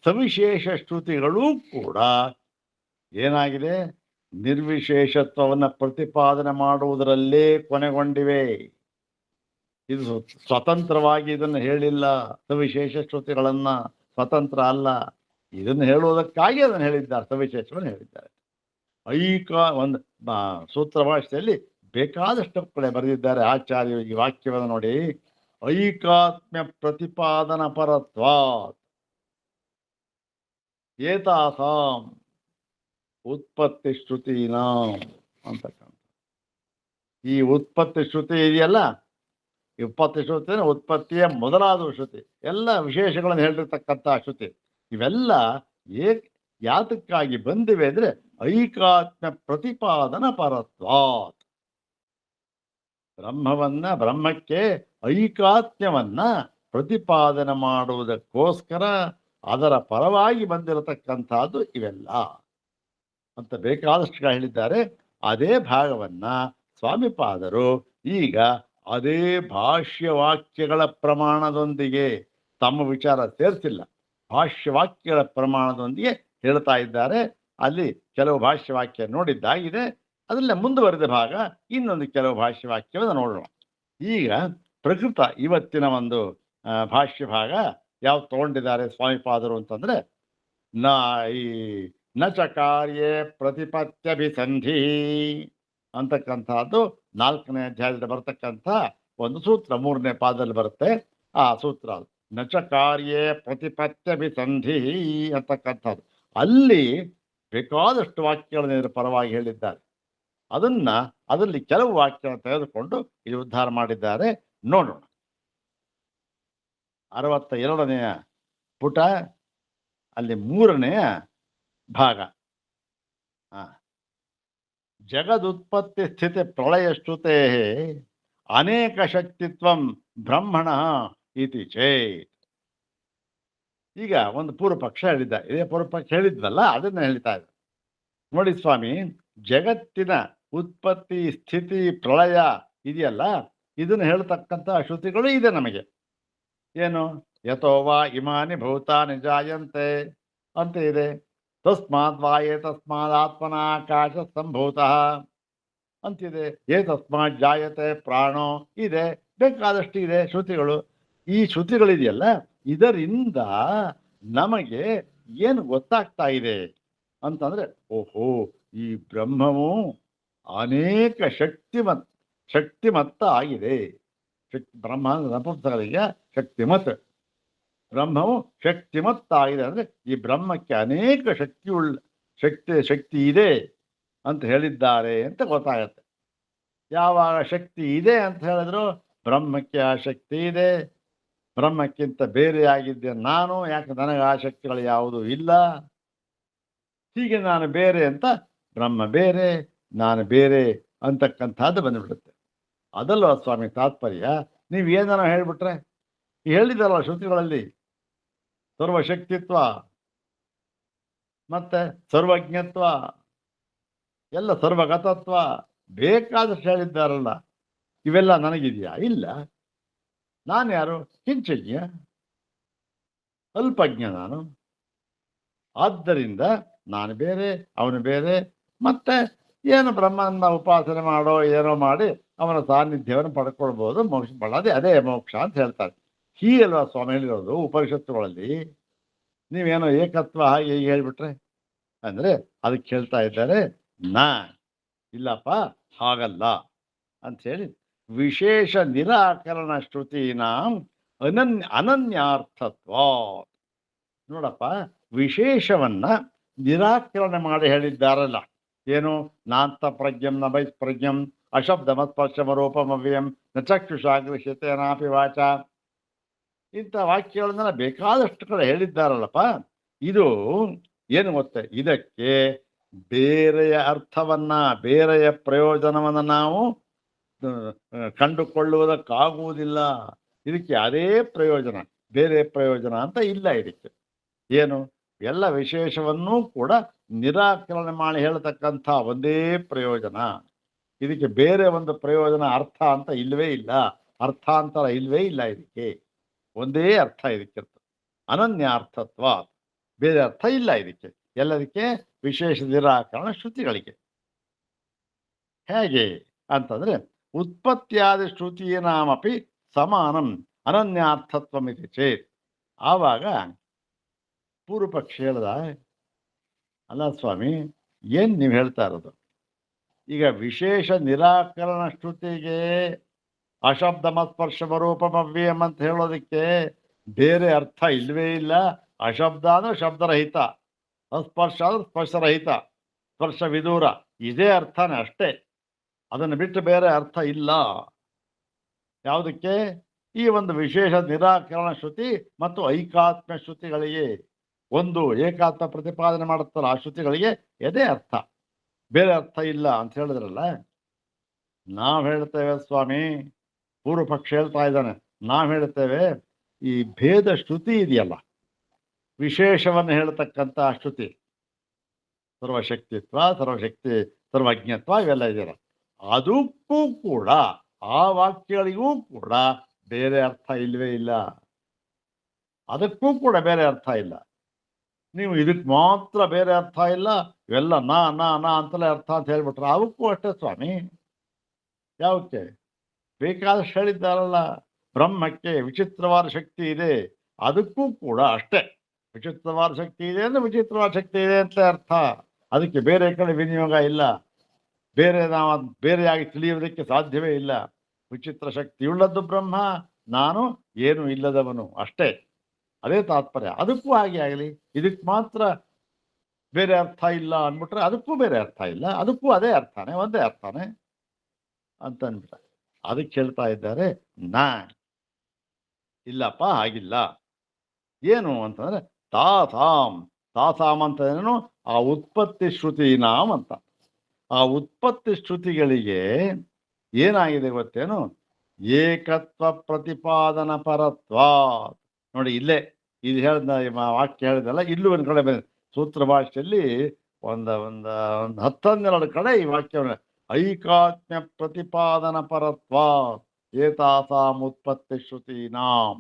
ಸವಿಶೇಷ ಶ್ರುತಿಗಳೂ ಕೂಡ ಏನಾಗಿದೆ? ನಿರ್ವಿಶೇಷತ್ವವನ್ನು ಪ್ರತಿಪಾದನೆ ಮಾಡುವುದರಲ್ಲೇ ಕೊನೆಗೊಂಡಿವೆ. ಇದು ಸ್ವತಂತ್ರವಾಗಿ ಇದನ್ನು ಹೇಳಿಲ್ಲ. ಸವಿಶೇಷ ಶ್ರುತಿಗಳನ್ನ ಸ್ವತಂತ್ರ ಅಲ್ಲ, ಇದನ್ನು ಹೇಳುವುದಕ್ಕಾಗಿ ಅದನ್ನು ಹೇಳಿದ್ದಾರೆ, ಸವಿಶೇಷವನ್ನು ಹೇಳಿದ್ದಾರೆ. ಒಂದು ಸೂತ್ರ ಭಾಷೆಯಲ್ಲಿ ಬೇಕಾದಷ್ಟು ಕಡೆ ಬರೆದಿದ್ದಾರೆ ಆಚಾರ್ಯರು ಈ ವಾಕ್ಯವನ್ನು ನೋಡಿ. ಐಕಾತ್ಮ್ಯ ಪ್ರತಿಪಾದನ ಪರತ್ವಾತ್ ಏತಾಸಾಂ ಉತ್ಪತ್ತಿ ಶ್ರುತೀನಾಂ ಅಂತಕ್ಕಂಥ ಈ ಉತ್ಪತ್ತಿ ಶ್ರುತಿ ಇದೆಯಲ್ಲ, ವಿಪತ್ತಿ ಶ್ರುತಿ ಉತ್ಪತ್ತಿಯ ಮೊದಲಾದ ಶ್ರುತಿ, ಎಲ್ಲ ವಿಶೇಷಗಳನ್ನು ಹೇಳಿರ್ತಕ್ಕಂಥ ಶ್ರುತಿ. ಇವೆಲ್ಲ ಏಕ್ ಯಾತಕ್ಕಾಗಿ ಬಂದಿವೆ ಅಂದ್ರೆ ಐಕಾತ್ಮ್ಯ ಪ್ರತಿಪಾದನ ಪರತ್ವಾತ್. ಬ್ರಹ್ಮಕ್ಕೆ ಐಕಾತ್ಮ್ಯವನ್ನ ಪ್ರತಿಪಾದನೆ ಮಾಡುವುದಕ್ಕೋಸ್ಕರ ಅದರ ಪರವಾಗಿ ಬಂದಿರತಕ್ಕಂಥದ್ದು ಇವೆಲ್ಲ ಅಂತ ಬೇಕಾದಷ್ಟು ಹೇಳಿದ್ದಾರೆ. ಅದೇ ಭಾಗವನ್ನ ಸ್ವಾಮಿಪಾದರು ಈಗ ಅದೇ ಭಾಷ್ಯವಾಕ್ಯಗಳ ಪ್ರಮಾಣದೊಂದಿಗೆ ತಮ್ಮ ವಿಚಾರ ಸೇರಿಸಿಲ್ಲ, ಭಾಷ್ಯವಾಕ್ಯಗಳ ಪ್ರಮಾಣದೊಂದಿಗೆ ಹೇಳ್ತಾ ಇದ್ದಾರೆ. ಅಲ್ಲಿ ಕೆಲವು ಭಾಷ್ಯವಾಕ್ಯ ನೋಡಿದ್ದಾಗಿದೆ, ಅದರಲ್ಲೇ ಮುಂದುವರೆದ ಭಾಗ ಇನ್ನೊಂದು ಕೆಲವು ಭಾಷ್ಯವಾಕ್ಯವನ್ನು ನೋಡೋಣ. ಈಗ ಪ್ರಕೃತ ಇವತ್ತಿನ ಒಂದು ಭಾಷ್ಯ ಭಾಗ ಯಾವ್ದು ತಗೊಂಡಿದ್ದಾರೆ ಸ್ವಾಮಿಪಾದರು ಅಂತಂದ್ರೆ, ಈ ನಚ ಕಾರ್ಯೇ ಪ್ರತಿಪತ್ಯಭಿಸಂಧಿ ಅಂತಕ್ಕಂಥದ್ದು 4ನೇ ಅಧ್ಯಾಯದಲ್ಲಿ ಬರ್ತಕ್ಕಂಥ ಒಂದು ಸೂತ್ರ, 3ನೇ ಪಾದದಲ್ಲಿ ಬರುತ್ತೆ ಆ ಸೂತ್ರ. ನಚ ಕಾರ್ಯೇ ಪ್ರತಿಪತ್ಯಭಿಸಂಧಿ ಅಂತಕ್ಕಂಥದ್ದು ಅಲ್ಲಿ ಬೇಕಾದಷ್ಟು ವಾಕ್ಯಗಳನ್ನು ಇದರ ಪರವಾಗಿ ಹೇಳಿದ್ದಾರೆ. ಅದರಲ್ಲಿ ಕೆಲವು ವಾಕ್ಯಗಳನ್ನು ತೆಗೆದುಕೊಂಡು ಇಲ್ಲಿ ಉದ್ಧಾರ ಮಾಡಿದ್ದಾರೆ. ನೋಡೋಣ. 62ನೇ ಪುಟ ಅಲ್ಲಿ 3ನೇ ಭಾಗ. ಜಗದುತ್ಪತ್ತಿ ಸ್ಥಿತಿ ಪ್ರಳಯ ಶ್ರುತೆ ಅನೇಕ ಶಕ್ತಿತ್ವಂ ಬ್ರಹ್ಮಣ ಇತಿ ಚೇತ್. ಈಗ ಒಂದು ಪೂರ್ವಪಕ್ಷ ಹೇಳಿದ್ದ, ಇದೇ ಪೂರ್ವಪಕ್ಷ ಹೇಳಿದ್ವಲ್ಲ ಅದನ್ನ ಹೇಳ್ತಾ ಇದ್ದ. ನೋಡಿ ಸ್ವಾಮಿ, ಜಗತ್ತಿನ ಉತ್ಪತ್ತಿ ಸ್ಥಿತಿ ಪ್ರಳಯ ಇದೆಯಲ್ಲ, ಇದನ್ನು ಹೇಳ್ತಕ್ಕಂಥ ಶ್ರುತಿಗಳು ಇದೆ ನಮಗೆ. ಏನು? ಯಥೋವಾ ಇಮಾನಿ ಭೂತಾನಿ ಜಾಯಂತೆ ಅಂತ ಇದೆ. ತಸ್ಮಾದ್ವಾಯೇ ತಸ್ಮಾದಾತ್ಮನ ಆಕಾಶ ಸಂಭೂತಃ ಅಂತಿದೆ. ತಸ್ಮಾತ್ ಜಾಯತೆ ಪ್ರಾಣೋ ಇದೆ. ಬೇಕಾದಷ್ಟು ಇದೆ ಶ್ರುತಿಗಳು. ಈ ಶ್ರುತಿಗಳಿದೆಯಲ್ಲ, ಇದರಿಂದ ನಮಗೆ ಏನು ಗೊತ್ತಾಗ್ತಾ ಇದೆ ಅಂತಂದ್ರೆ, ಓಹೋ, ಈ ಬ್ರಹ್ಮವು ಅನೇಕ ಶಕ್ತಿಮತ್ತ ಆಗಿದೆ. ಬ್ರಹ್ಮ ನಪುಂಸಕರಿಗೆ ಶಕ್ತಿಮತ್, ಬ್ರಹ್ಮವು ಶಕ್ತಿಮತ್ತ ಆಗಿದೆ ಅಂದ್ರೆ ಈ ಬ್ರಹ್ಮಕ್ಕೆ ಅನೇಕ ಶಕ್ತಿ ಇದೆ ಅಂತ ಹೇಳಿದ್ದಾರೆ ಅಂತ ಗೊತ್ತಾಗತ್ತೆ. ಯಾವಾಗ ಶಕ್ತಿ ಇದೆ ಅಂತ ಹೇಳಿದ್ರು ಬ್ರಹ್ಮಕ್ಕೆ ಆ ಶಕ್ತಿ ಇದೆ. ಬ್ರಹ್ಮಕ್ಕಿಂತ ಬೇರೆಯಾಗಿದ್ದೆ ನಾನು, ಯಾಕೆ ನನಗೆ ಆ ಶಕ್ತಿಗಳು ಯಾವುದೂ ಇಲ್ಲ. ಹೀಗೆ ನಾನು ಬೇರೆ ಅಂತ, ಬ್ರಹ್ಮ ಬೇರೆ ನಾನು ಬೇರೆ ಅಂತಕ್ಕಂಥದ್ದು ಬಂದುಬಿಡುತ್ತೆ. ಅದಲ್ವ ಸ್ವಾಮಿ ತಾತ್ಪರ್ಯ. ನೀವು ಏನಾರ ಹೇಳ್ಬಿಟ್ರೆ, ಹೇಳಿದಾರಲ್ಲ ಶ್ರುತಿಗಳಲ್ಲಿ ಸರ್ವಶಕ್ತಿತ್ವ ಮತ್ತೆ ಸರ್ವಜ್ಞತ್ವ ಎಲ್ಲ ಸರ್ವಗತತ್ವ ಬೇಕಾದಷ್ಟು ಹೇಳಿದ್ದಾರಲ್ಲ, ಇವೆಲ್ಲ ನನಗಿದೆಯಾ? ಇಲ್ಲ. ನಾನು ಯಾರು? ಕಿಂಚಜ್ಞ, ಅಲ್ಪಜ್ಞ ನಾನು. ಆದ್ದರಿಂದ ನಾನು ಬೇರೆ, ಅವನು ಬೇರೆ. ಮತ್ತೆ ಏನು ಬ್ರಹ್ಮನ ಉಪಾಸನೆ ಮಾಡೋ ಏನೋ ಮಾಡಿ ಅವನ ಸಾನ್ನಿಧ್ಯವನ್ನು ಪಡ್ಕೊಳ್ಬೋದು, ಮೋಕ್ಷ ಪಡೋದೇ ಅದೇ ಮೋಕ್ಷ ಅಂತ ಹೇಳ್ತಾರೆ. ಹೀಗಲ್ವಾ ಸ್ವಾಮಿ ಹೇಳಿರೋದು ಉಪನಿಷತ್ತುಗಳಲ್ಲಿ. ನೀವೇನೋ ಏಕತ್ವ ಹಾಗೆ ಹೀಗೆ ಹೇಳ್ಬಿಟ್ರೆ ಅಂದರೆ ಅದಕ್ಕೆ ಹೇಳ್ತಾ ಇದ್ದಾರೆ, ಇಲ್ಲಪ್ಪ ಹಾಗಲ್ಲ ಅಂಥೇಳಿ ವಿಶೇಷ ನಿರಾಕರಣ ಶ್ರುತಿನ ಅನನ್ಯಾರ್ಥತ್ವ. ನೋಡಪ್ಪ, ವಿಶೇಷವನ್ನ ನಿರಾಕರಣೆ ಮಾಡಿ ಹೇಳಿದ್ದಾರಲ್ಲ. ಏನು? ನಾಂತ ಪ್ರಜ್ಞಂ ನ ಬೈಸ್ಪ್ರಜ್ಞಂ ಅಶಬ್ದ ಮತ್ಪರ್ಶಮರೂಪಮವ್ಯಂ ನ ಚಕ್ಷುಷಾಗೃಶ್ಯತೆ ನಾಪಿ ವಾಚ. ಇಂಥ ವಾಕ್ಯಗಳನ್ನೆಲ್ಲ ಬೇಕಾದಷ್ಟು ಕಡೆ ಹೇಳಿದ್ದಾರಲ್ಲಪ್ಪ. ಇದು ಏನು ಗೊತ್ತೆ? ಇದಕ್ಕೆ ಬೇರೆಯ ಅರ್ಥವನ್ನ, ಬೇರೆಯ ಪ್ರಯೋಜನವನ್ನು ನಾವು ಕಂಡುಕೊಳ್ಳುವುದಕ್ಕಾಗುವುದಿಲ್ಲ. ಇದಕ್ಕೆ ಅದೇ ಪ್ರಯೋಜನ, ಬೇರೆ ಪ್ರಯೋಜನ ಅಂತ ಇಲ್ಲ ಇದಕ್ಕೆ. ಏನು? ಎಲ್ಲ ವಿಶೇಷವನ್ನೂ ಕೂಡ ನಿರಾಕರಣೆ ಮಾಡಿ ಹೇಳ್ತಕ್ಕಂಥ ಒಂದೇ ಪ್ರಯೋಜನ. ಇದಕ್ಕೆ ಬೇರೆ ಒಂದು ಪ್ರಯೋಜನ ಅರ್ಥ ಅಂತ ಇಲ್ಲವೇ ಇಲ್ಲ, ಅರ್ಥಾಂತರ ಇಲ್ಲವೇ ಇಲ್ಲ. ಇದಕ್ಕೆ ಒಂದೇ ಅರ್ಥ ಇದಕ್ಕಿರ್ತದೆ, ಅನನ್ಯಾರ್ಥತ್ವ. ಬೇರೆ ಅರ್ಥ ಇಲ್ಲ ಇದಕ್ಕೆ. ಎಲ್ಲದಕ್ಕೆ ವಿಶೇಷ ನಿರಾಕರಣ ಶ್ರುತಿಗಳಿಗೆ. ಹೇಗೆ ಅಂತಂದ್ರೆ, ಉತ್ಪತ್ತಿಯಾದ ಶ್ರುತೀನಾಮಪಿ ಸಮಾನಂ ಅನನ್ಯಾರ್ಥತ್ವಮಿತಿ ಚೇತ್. ಆವಾಗ ಪೂರ್ವಪಕ್ಷ ಹೇಳ್ದ, ಅಲ್ಲ ಸ್ವಾಮಿ, ಏನು ನೀವು ಹೇಳ್ತಾ ಇರೋದು? ಈಗ ವಿಶೇಷ ನಿರಾಕರಣ ಶ್ರುತಿಗೆ ಅಶಬ್ದ ಮತ್ಸ್ಪರ್ಶಮರೂಪಮವ್ಯಂ ಅಂತ ಹೇಳೋದಕ್ಕೆ ಬೇರೆ ಅರ್ಥ ಇಲ್ಲವೇ ಇಲ್ಲ. ಅಶಬ್ದ ಅಂದ್ರೆ ಶಬ್ದರಹಿತ, ಅಸ್ಪರ್ಶ ಅಂದ್ರೆ ಸ್ಪರ್ಶರಹಿತ, ಸ್ಪರ್ಶ ವಿದೂರ, ಇದೇ ಅರ್ಥನೇ ಅಷ್ಟೇ. ಅದನ್ನು ಬಿಟ್ಟು ಬೇರೆ ಅರ್ಥ ಇಲ್ಲ. ಯಾವುದಕ್ಕೆ? ಈ ಒಂದು ವಿಶೇಷ ನಿರಾಕರಣ ಶ್ರುತಿ ಮತ್ತು ಐಕಾತ್ಮ್ಯ ಶ್ರುತಿಗಳಿಗೆ. ಒಂದು ಏಕಾತ್ಮ ಪ್ರತಿಪಾದನೆ ಮಾಡುತ್ತಲ್ಲ ಆ ಶ್ರುತಿಗಳಿಗೆ ಎದೆ ಅರ್ಥ, ಬೇರೆ ಅರ್ಥ ಇಲ್ಲ ಅಂತ ಹೇಳಿದ್ರಲ್ಲ. ನಾವು ಹೇಳ್ತೇವೆ ಸ್ವಾಮಿ, ಪೂರ್ವ ಪಕ್ಷ ಹೇಳ್ತಾ ಇದ್ದಾನೆ, ನಾವು ಹೇಳ್ತೇವೆ ಈ ಭೇದ ಶ್ರುತಿ ಇದೆಯಲ್ಲ, ವಿಶೇಷವನ್ನು ಹೇಳ್ತಕ್ಕಂಥ ಶ್ರುತಿ, ಸರ್ವಶಕ್ತಿತ್ವ, ಸರ್ವಜ್ಞತ್ವ ಇವೆಲ್ಲ ಇದೆಯಲ್ಲ, ಅದಕ್ಕೂ ಕೂಡ ಆ ವಾಕ್ಯಗಳಿಗೂ ಕೂಡ ಬೇರೆ ಅರ್ಥ ಇಲ್ಲವೇ ಇಲ್ಲ. ಅದಕ್ಕೂ ಕೂಡ ಬೇರೆ ಅರ್ಥ ಇಲ್ಲ. ನೀವು ಇದಕ್ಕೆ ಮಾತ್ರ ಬೇರೆ ಅರ್ಥ ಇಲ್ಲ, ಇವೆಲ್ಲ ನಾ ಅಂತಲೇ ಅರ್ಥ ಅಂತ ಹೇಳ್ಬಿಟ್ರೆ ಅವಕ್ಕೂ ಅಷ್ಟೇ ಸ್ವಾಮಿ. ಯಾವಕ್ಕೆ? ಬೇಕಾದಷ್ಟು ಹೇಳಿದ್ದಾರಲ್ಲ, ಬ್ರಹ್ಮಕ್ಕೆ ವಿಚಿತ್ರವಾದ ಶಕ್ತಿ ಇದೆ, ಅದಕ್ಕೂ ಕೂಡ ಅಷ್ಟೇ. ವಿಚಿತ್ರವಾದ ಶಕ್ತಿ ಇದೆ ಅಂದ್ರೆ ವಿಚಿತ್ರವಾದ ಶಕ್ತಿ ಇದೆ ಅಂತ ಅರ್ಥ. ಅದಕ್ಕೆ ಬೇರೆ ಕಡೆ ವಿನಿಯೋಗ ಇಲ್ಲ, ನಾವು ಬೇರೆಯಾಗಿ ತಿಳಿಯುವುದಕ್ಕೆ ಸಾಧ್ಯವೇ ಇಲ್ಲ. ವಿಚಿತ್ರ ಶಕ್ತಿಯುಳ್ಳದ್ದು ಬ್ರಹ್ಮ, ನಾನು ಏನು ಇಲ್ಲದವನು ಅಷ್ಟೇ, ಅದೇ ತಾತ್ಪರ್ಯ. ಅದಕ್ಕೂ ಹಾಗೆ ಆಗಲಿ, ಇದಕ್ಕೆ ಮಾತ್ರ ಬೇರೆ ಅರ್ಥ ಇಲ್ಲ ಅಂದ್ಬಿಟ್ರೆ ಅದಕ್ಕೂ ಬೇರೆ ಅರ್ಥ ಇಲ್ಲ, ಅದಕ್ಕೂ ಅದೇ ಅರ್ಥನೇ, ಒಂದೇ ಅರ್ಥನೇ ಅಂತ ಅಂದ್ಬಿಟ್ರೆ. ಅದಕ್ಕೆ ಹೇಳ್ತಾ ಇದ್ದಾರೆ, ಇಲ್ಲಪ್ಪ ಹಾಗಿಲ್ಲ. ಏನು ಅಂತಂದ್ರೆ ತಾಸಾಮ್ ಅಂತ ಏನು? ಆ ಉತ್ಪತ್ತಿ ಶ್ರುತಿನಾಮ್ ಅಂತ. ಆ ಉತ್ಪತ್ತಿ ಶ್ರುತಿಗಳಿಗೆ ಏನಾಗಿದೆ ಗೊತ್ತೇನು? ಏಕತ್ವ ಪ್ರತಿಪಾದನ ಪರತ್ವ. ನೋಡಿ ಇಲ್ಲೇ ಇದು ಹೇಳಿದ ವಾಕ್ಯ ಹೇಳಿದಲ್ಲ, ಇಲ್ಲೂ ಒಂದು ಕಡೆ ಬಂದಿದೆ ಸೂತ್ರ ಭಾಷೆಯಲ್ಲಿ, ಒಂದು 10-12 ಕಡೆ ಈ ವಾಕ್ಯವನ್ನು ಐಕಾತ್ಮ್ಯ ಪ್ರತಿಪಾದನ ಪರತ್ವ ಏತಾಸಾಂ ಉತ್ಪತ್ತಿ ಶ್ರುತಿನಾಂ.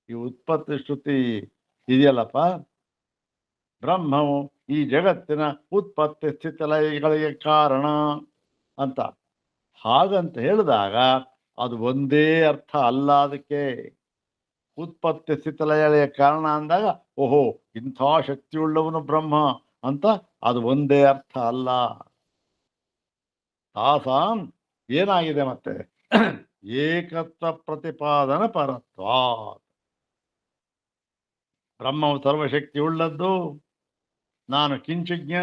ಈ ಉತ್ಪತ್ತಿ ಶ್ರುತಿ ಇದೆಯಲ್ಲಪ್ಪ, ಬ್ರಹ್ಮವು ಈ ಜಗತ್ತಿನ ಉತ್ಪತ್ತಿ ಸ್ಥಿತಿಲಯಗಳಿಗೆ ಕಾರಣ ಅಂತ. ಹಾಗಂತ ಹೇಳಿದಾಗ ಅದು ಒಂದೇ ಅರ್ಥ ಅಲ್ಲ. ಅದಕ್ಕೆ ಉತ್ಪತ್ತಿ ಸ್ಥಿತಿಲಯಗಳಿಗೆ ಕಾರಣ ಅಂದಾಗ ಓಹೋ ಇಂಥ ಶಕ್ತಿಯುಳ್ಳವನು ಬ್ರಹ್ಮ ಅಂತ ಅದು ಒಂದೇ ಅರ್ಥ ಅಲ್ಲ. ತಾಸಾಂ ಏನಾಗಿದೆ ಮತ್ತೆ? ಏಕತ್ವ ಪ್ರತಿಪಾದನ ಪರತ್ವ. ಬ್ರಹ್ಮವು ಸರ್ವಶಕ್ತಿ ಉಳ್ಳದ್ದು, ನಾನು ಕಿಂಚಿಜ್ಞ,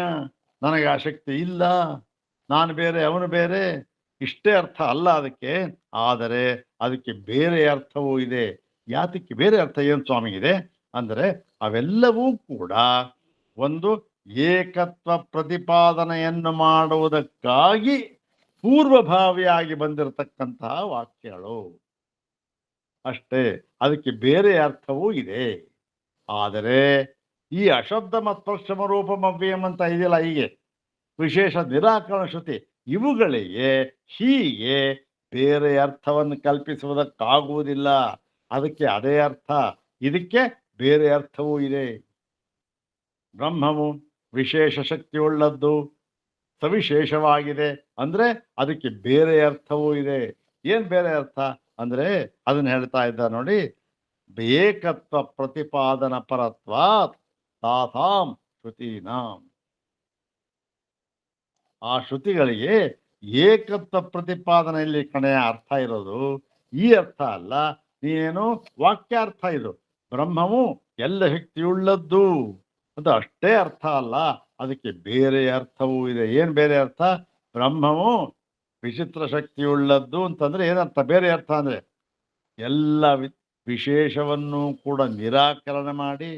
ನನಗೆ ಆ ಶಕ್ತಿ ಇಲ್ಲ, ನಾನು ಬೇರೆ ಅವನು ಬೇರೆ, ಇಷ್ಟೇ ಅರ್ಥ ಅಲ್ಲ ಅದಕ್ಕೆ. ಆದರೆ ಅದಕ್ಕೆ ಬೇರೆ ಅರ್ಥವೂ ಇದೆ. ಯಾತಕ್ಕೆ ಬೇರೆ ಅರ್ಥ ಏನು ಸ್ವಾಮಿ ಇದೆ ಅಂದರೆ, ಅವೆಲ್ಲವೂ ಕೂಡ ಒಂದು ಏಕತ್ವ ಪ್ರತಿಪಾದನೆಯನ್ನು ಮಾಡುವುದಕ್ಕಾಗಿ ಪೂರ್ವಭಾವಿಯಾಗಿ ಬಂದಿರತಕ್ಕಂತಹ ವಾಕ್ಯಗಳು ಅಷ್ಟೇ. ಅದಕ್ಕೆ ಬೇರೆ ಅರ್ಥವೂ ಇದೆ. ಆದರೆ ಈ ಅಶಬ್ದ ಮತ್ಪಕ್ಷಮ ರೂಪಮವ್ಯಯಂ ಅಂತ ಇದೆಯಲ್ಲ, ಹೀಗೆ ವಿಶೇಷ ನಿರಾಕರಣ ಶ್ರುತಿ, ಇವುಗಳಿಗೆ ಹೀಗೆ ಬೇರೆ ಅರ್ಥವನ್ನು ಕಲ್ಪಿಸುವುದಕ್ಕಾಗುವುದಿಲ್ಲ. ಅದಕ್ಕೆ ಅದೇ ಅರ್ಥ, ಇದಕ್ಕೆ ಬೇರೆ ಅರ್ಥವೂ ಇದೆ. ಬ್ರಹ್ಮವು ವಿಶೇಷ ಶಕ್ತಿಯುಳ್ಳದ್ದು, ಸವಿಶೇಷವಾಗಿದೆ ಅಂದ್ರೆ ಅದಕ್ಕೆ ಬೇರೆ ಅರ್ಥವೂ ಇದೆ. ಏನ್ ಬೇರೆ ಅರ್ಥ ಅಂದ್ರೆ ಅದನ್ನ ಹೇಳ್ತಾ ಇದ್ದ ನೋಡಿ, ಏಕತ್ವ ಪ್ರತಿಪಾದನ ಪರತ್ವಾತ್ ತಾಸಾಂ ಶ್ರುತೀನಾಂ. ಆ ಶ್ರುತಿಗಳಿಗೆ ಏಕತ್ವ ಪ್ರತಿಪಾದನೆಯಲ್ಲಿ ಕಣೆಯ ಅರ್ಥ ಇರೋದು, ಈ ಅರ್ಥ ಅಲ್ಲ. ನೀನೇನು ವಾಕ್ಯಾರ್ಥ ಇದು, ಬ್ರಹ್ಮವು ಎಲ್ಲ ಶಕ್ತಿಯುಳ್ಳದ್ದು ಅಂತ ಅಷ್ಟೇ ಅರ್ಥ ಅಲ್ಲ, ಅದಕ್ಕೆ ಬೇರೆ ಅರ್ಥವೂ ಇದೆ. ಏನ್ ಬೇರೆ ಅರ್ಥ? ಬ್ರಹ್ಮವು ವಿಚಿತ್ರ ಶಕ್ತಿಯುಳ್ಳದ್ದು ಅಂತಂದ್ರೆ ಏನರ್ಥ? ಬೇರೆ ಅರ್ಥ ಅಂದ್ರೆ ಎಲ್ಲ ವಿಶೇಷವನ್ನು ಕೂಡ ನಿರಾಕರಣೆ ಮಾಡಿ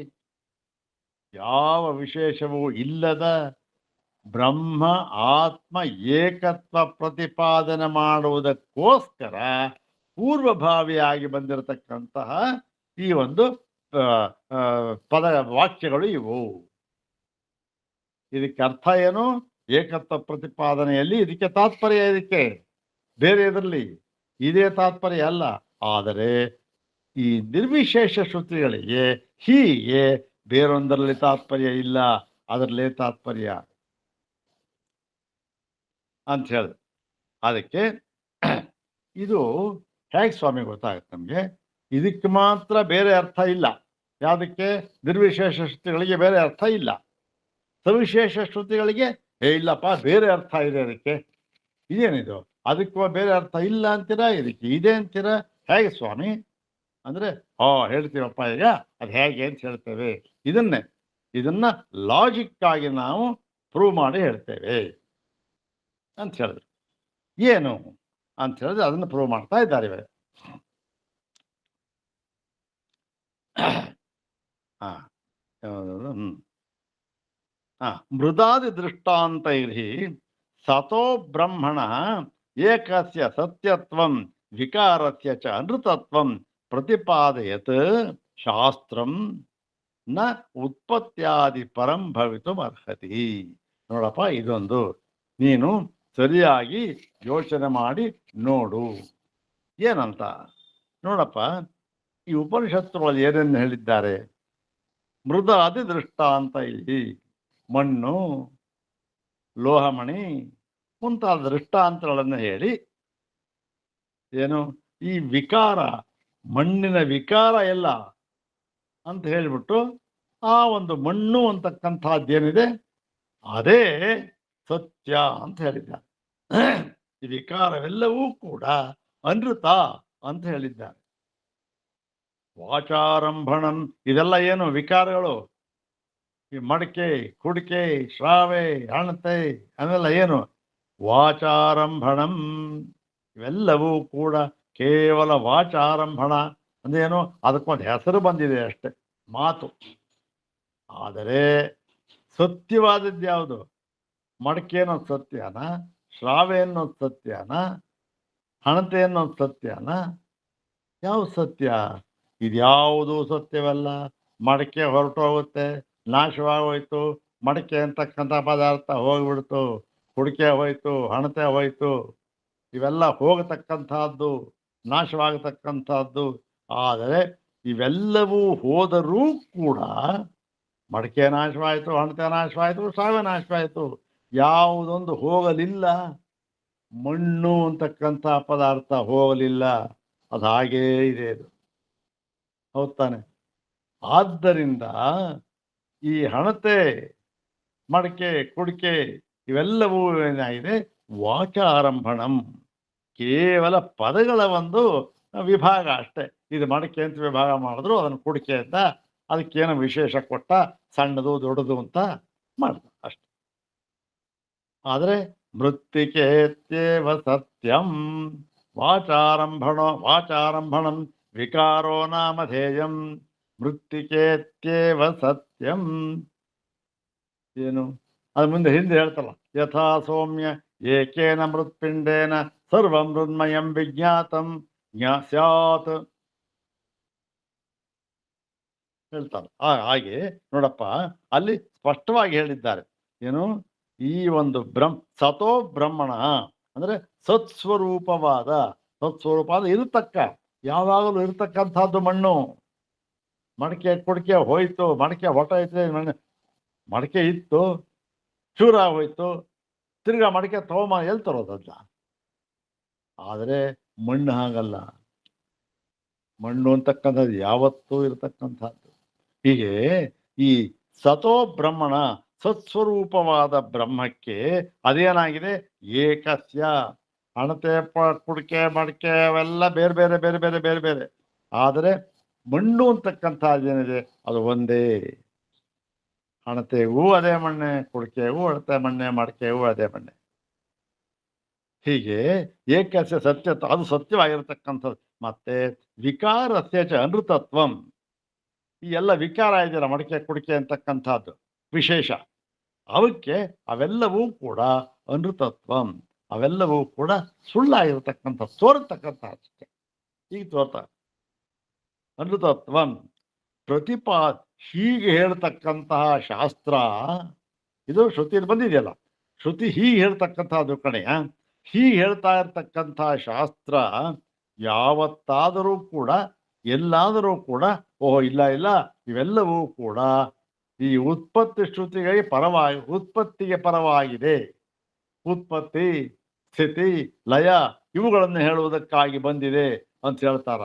ಯಾವ ವಿಶೇಷವೂ ಇಲ್ಲದ ಬ್ರಹ್ಮ ಆತ್ಮ ಏಕತ್ವ ಪ್ರತಿಪಾದನೆ ಮಾಡುವುದಕ್ಕೋಸ್ಕರ ಪೂರ್ವಭಾವಿಯಾಗಿ ಬಂದಿರತಕ್ಕಂತಹ ಈ ಒಂದು ಪದ ವಾಕ್ಯಗಳು ಇವು. ಇದಕ್ಕೆ ಅರ್ಥ ಏನು? ಏಕತ್ವ ಪ್ರತಿಪಾದನೆಯಲ್ಲಿ ಇದಕ್ಕೆ ತಾತ್ಪರ್ಯ, ಇದಕ್ಕೆ ಬೇರೆ ಇದರಲ್ಲಿ ಇದೇ ತಾತ್ಪರ್ಯ ಅಲ್ಲ. ಆದರೆ ಈ ನಿರ್ವಿಶೇಷ ಶ್ರುತಿಗಳಿಗೆ ಹೀಗೆ ಬೇರೊಂದರಲ್ಲಿ ತಾತ್ಪರ್ಯ ಇಲ್ಲ, ಅದರಲ್ಲೇ ತಾತ್ಪರ್ಯ ಅಂತ ಹೇಳಿದ್ರು. ಅದಕ್ಕೆ ಇದು ಹೇಗೆ ಸ್ವಾಮಿ ಗೊತ್ತಾಗುತ್ತೆ ನಮಗೆ? ಇದಕ್ಕೆ ಮಾತ್ರ ಬೇರೆ ಅರ್ಥ ಇಲ್ಲ. ಯಾವುದಕ್ಕೆ? ನಿರ್ವಿಶೇಷ ಶ್ರುತಿಗಳಿಗೆ ಬೇರೆ ಅರ್ಥ ಇಲ್ಲ, ಸವಿಶೇಷ ಶ್ರುತಿಗಳಿಗೆ ಇಲ್ಲಪ್ಪ ಬೇರೆ ಅರ್ಥ ಇದೆ. ಅದಕ್ಕೆ ಇದೇನಿದು? ಅದಕ್ಕೆ ಬೇರೆ ಅರ್ಥ ಇಲ್ಲ ಅಂತೀರಾ, ಇದಕ್ಕೆ ಇದೆ ಅಂತೀರಾ? ಹೇಗೆ ಸ್ವಾಮಿ ಅಂದ್ರೆ ಹೇಳ್ತೀವಪ್ಪ, ಈಗ ಅದು ಹೇಗೆ ಅಂತ ಹೇಳ್ತೇವೆ. ಇದನ್ನ ಲಾಜಿಕ್ ಆಗಿ ನಾವು ಪ್ರೂವ್ ಮಾಡಿ ಹೇಳ್ತೇವೆ ಅಂತ ಹೇಳಿದ್ರು. ಏನು ಅಂತ ಹೇಳಿದ್ರೆ ಅದನ್ನು ಪ್ರೂವ್ ಮಾಡ್ತಾ ಇದ್ದಾರೆ ಇವಾಗ. ಹಾ, ಯಾವ್ದು? ಹಾ, ಮೃದಾದಿ ದೃಷ್ಟಾಂತೈರ್ಹಿ ಸತೋ ಬ್ರಹ್ಮಣ ಏಕಸ್ಯ ಸತ್ಯತ್ವಂ ವಿಕಾರಸ್ಯ ಚ ಅನೃತತ್ವಂ ಪ್ರತಿಪಾದಯತ್ ಶಾಸ್ತ್ರಂ ನ ಉತ್ಪತ್ತ್ಯಾದಿ ಪರಂ ಭವಿತುಂ ಅರ್ಹತಿ. ನೋಡಪ್ಪ, ಇದೊಂದು ನೀನು ಸರಿಯಾಗಿ ಯೋಚನೆ ಮಾಡಿ ನೋಡು. ಏನಂತ ನೋಡಪ್ಪ, ಈ ಉಪನಿಷತ್ತುಗಳಲ್ಲಿ ಏನೇನು ಹೇಳಿದ್ದಾರೆ? ಮೃದಾದಿ ದೃಷ್ಟಾಂತ ಇಲ್ಲಿ ಮಣ್ಣು, ಲೋಹಮಣಿ ಮುಂತಾದ ದೃಷ್ಟಾಂತಗಳನ್ನು ಹೇಳಿ ಏನು ಈ ವಿಕಾರ, ಮಣ್ಣಿನ ವಿಕಾರ ಎಲ್ಲ ಅಂತ ಹೇಳಿಬಿಟ್ಟು ಆ ಒಂದು ಮಣ್ಣು ಅಂತಕ್ಕಂಥದ್ದೇನಿದೆ ಅದೇ ಸತ್ಯ ಅಂತ ಹೇಳಿದ್ದಾರೆ. ಈ ವಿಕಾರವೆಲ್ಲವೂ ಕೂಡ ಅನೃತ ಅಂತ ಹೇಳಿದ್ದಾರೆ. ವಾಚಾರಂಭಣಂ ಇದೆಲ್ಲ ಏನು ವಿಕಾರಗಳು? ಈ ಮಡಿಕೆ, ಕುಡಿಕೆ, ಶ್ರಾವೆ, ಹಣತೆ ಅವೆಲ್ಲ ಏನು? ವಾಚಾರಂಭಣಂ. ಇವೆಲ್ಲವೂ ಕೂಡ ಕೇವಲ ವಾಚಾರಂಭಣ ಅಂದೇನು, ಅದಕ್ಕೊಂದು ಹೆಸರು ಬಂದಿದೆ ಅಷ್ಟೆ, ಮಾತು. ಆದರೆ ಸತ್ಯವಾದದ್ದು ಯಾವುದು? ಮಡಿಕೆ ಅನ್ನೋದು ಸತ್ಯನ? ಶ್ರಾವೆ ಅನ್ನೋದು ಸತ್ಯನ? ಹಣತೆ ಅನ್ನೋದು ಸತ್ಯನ? ಯಾವ ಸತ್ಯ? ಇದ್ಯಾವುದೂ ಸತ್ಯವಲ್ಲ. ಮಡಿಕೆ ಹೊರಟೋಗುತ್ತೆ, ನಾಶವಾಗೋಯ್ತು. ಮಡಿಕೆ ಅಂತಕ್ಕಂಥ ಪದಾರ್ಥ ಹೋಗ್ಬಿಡ್ತು, ಕುಡಿಕೆ ಹೋಯ್ತು, ಹಣತೆ ಹೋಯ್ತು. ಇವೆಲ್ಲ ಹೋಗತಕ್ಕಂಥದ್ದು, ನಾಶವಾಗತಕ್ಕಂಥದ್ದು. ಆದರೆ ಇವೆಲ್ಲವೂ ಹೋದರೂ ಕೂಡ ಮಡಿಕೆ ನಾಶವಾಯಿತು, ಹಣತೆ ನಾಶವಾಯಿತು, ಶ್ರಾವೆ ನಾಶವಾಯಿತು, ಯಾವುದೊಂದು ಹೋಗಲಿಲ್ಲ. ಮಣ್ಣು ಅಂತಕ್ಕಂಥ ಪದಾರ್ಥ ಹೋಗಲಿಲ್ಲ, ಅದು ಹಾಗೇ ಇದೆ. ಅದು ಹೌದು ತಾನೆ? ಆದ್ದರಿಂದ ಈ ಹಣತೆ, ಮಡಿಕೆ, ಕುಡಿಕೆ ಇವೆಲ್ಲವೂ ಏನಾಗಿದೆ? ವಾಚಾರಂಭಣಂ, ಕೇವಲ ಪದಗಳ ಒಂದು ವಿಭಾಗ ಅಷ್ಟೇ. ಇದು ಮಡಿಕೆ ಅಂತ ವಿಭಾಗ ಮಾಡಿದ್ರು, ಅದನ್ನು ಕುಡಿಕೆ ಅಂತ ಅದಕ್ಕೇನೋ ವಿಶೇಷ ಕೊಟ್ಟ, ಸಣ್ಣದು ದೊಡ್ಡದು ಅಂತ ಮಾಡ್ತಾರೆ ಅಷ್ಟೆ. ಆದರೆ ಮೃತ್ತಿಕೇತ್ಯೇವ ಸತ್ಯಂ ವಾಚಾರಂಭಣಂ ವಿಕಾರೋ ನಾಮಧೇಯಂ ಮೃತ್ತಿಕೇತ್ಯೇವ ಸತ್ಯಂ. ಏನು ಅದು ಮುಂದೆ ಹಿಂದೆ ಹೇಳ್ತಲ್ಲ, ಯಥಾ ಸೌಮ್ಯ ಏಕೇನ ಮೃತ್ಪಿಂಡೇನ ಸರ್ವ ಮೃನ್ಮಯಂ ವಿಜ್ಞಾತಂ ಸ್ಯಾತ್ ಹೇಳ್ತಾರೆ. ಹಾಗೆ ನೋಡಪ್ಪ, ಅಲ್ಲಿ ಸ್ಪಷ್ಟವಾಗಿ ಹೇಳಿದ್ದಾರೆ. ಏನು ಈ ಒಂದು ಸತೋ ಬ್ರಹ್ಮಣ ಅಂದ್ರೆ ಸತ್ಸ್ವರೂಪವಾದ ಇರತಕ್ಕ, ಯಾವಾಗಲೂ ಇರತಕ್ಕಂಥದ್ದು ಮಣ್ಣು. ಮಡಿಕೆ ಕುಡಿಕೆ ಹೋಯ್ತು, ಮಡಿಕೆ ಹೊಟ್ಟೋಯ್ತು, ಮಡಿಕೆ ಇತ್ತು, ಚೂರ ಹೋಯ್ತು, ತಿರ್ಗಾ ಮಡಿಕೆ ಎಲ್ಲಿ ತರೋದಲ್ಲ. ಆದರೆ ಮಣ್ಣು ಹಾಗಲ್ಲ. ಮಣ್ಣು ಅಂತಕ್ಕಂಥದ್ದು ಯಾವತ್ತೂ ಇರತಕ್ಕಂಥದ್ದು. ಹೀಗೆ ಈ ಸತೋ ಬ್ರಹ್ಮಣ ಸತ್ಸ್ವರೂಪವಾದ ಬ್ರಹ್ಮಕ್ಕೆ ಅದೇನಾಗಿದೆ? ಏಕಸ್ಯ. ಹಣತೆ, ಕುಡಿಕೆ, ಮಡಿಕೆ ಅವೆಲ್ಲ ಬೇರೆ ಬೇರೆ ಬೇರೆ ಬೇರೆ ಬೇರೆ ಬೇರೆ. ಆದರೆ ಮಣ್ಣು ಅಂತಕ್ಕಂಥದ್ದೇನಿದೆ ಅದು ಒಂದೇ. ಹಣತೆಗೂ ಅದೇ ಮಣ್ಣೆ, ಕುಡಿಕೆಗೂ ಅಳತೆ ಮಣ್ಣೆ, ಮಡಿಕೆಗೂ ಅದೇ ಮಣ್ಣೆ. ಹೀಗೆ ಏಕಸ್ಯ ಸತ್ಯ, ಅದು ಸತ್ಯವಾಗಿರತಕ್ಕಂಥದ್ದು. ಮತ್ತೆ ವಿಕಾರಸ್ಯ ಚ ಅನೃತತ್ವಂ. ಈ ಎಲ್ಲ ವಿಕಾರ ಇದೆಯಲ್ಲ, ಮಡಿಕೆ ಕುಡಿಕೆ ಅಂತಕ್ಕಂಥದ್ದು ವಿಶೇಷ, ಅವಕ್ಕೆ ಅವೆಲ್ಲವೂ ಕೂಡ ಅನೃತತ್ವಂ, ಅವೆಲ್ಲವೂ ಕೂಡ ಸುಳ್ಳಾಗಿರತಕ್ಕಂಥ, ತೋರತಕ್ಕಂಥ ಅಷ್ಟೇ. ಈಗ ತೋರ್ತಾ ಅನೃತತ್ವಂ ಹೀಗೆ ಹೇಳ್ತಕ್ಕಂತಹ ಶಾಸ್ತ್ರ, ಇದು ಶ್ರುತಿಯಲ್ಲಿ ಬಂದಿದೆಯಲ್ಲ, ಶ್ರುತಿ ಹೀಗೆ ಹೇಳ್ತಕ್ಕಂಥದ್ದು ಕಣೆಯ. ಹೀಗೆ ಹೇಳ್ತಾ ಇರ್ತಕ್ಕಂಥ ಶಾಸ್ತ್ರ ಯಾವತ್ತಾದರೂ ಕೂಡ, ಎಲ್ಲಾದರೂ ಕೂಡ ಓಹೋ ಇಲ್ಲ ಇಲ್ಲ, ಇವೆಲ್ಲವೂ ಕೂಡ ಈ ಉತ್ಪತ್ತಿ ಶ್ರುತಿಗೆ ಉತ್ಪತ್ತಿಗೆ ಪರವಾಗಿದೆ. ಉತ್ಪತ್ತಿ, ಸ್ಥಿತಿ, ಲಯ ಇವುಗಳನ್ನು ಹೇಳುವುದಕ್ಕಾಗಿ ಬಂದಿದೆ ಅಂತ ಹೇಳ್ತಾರ.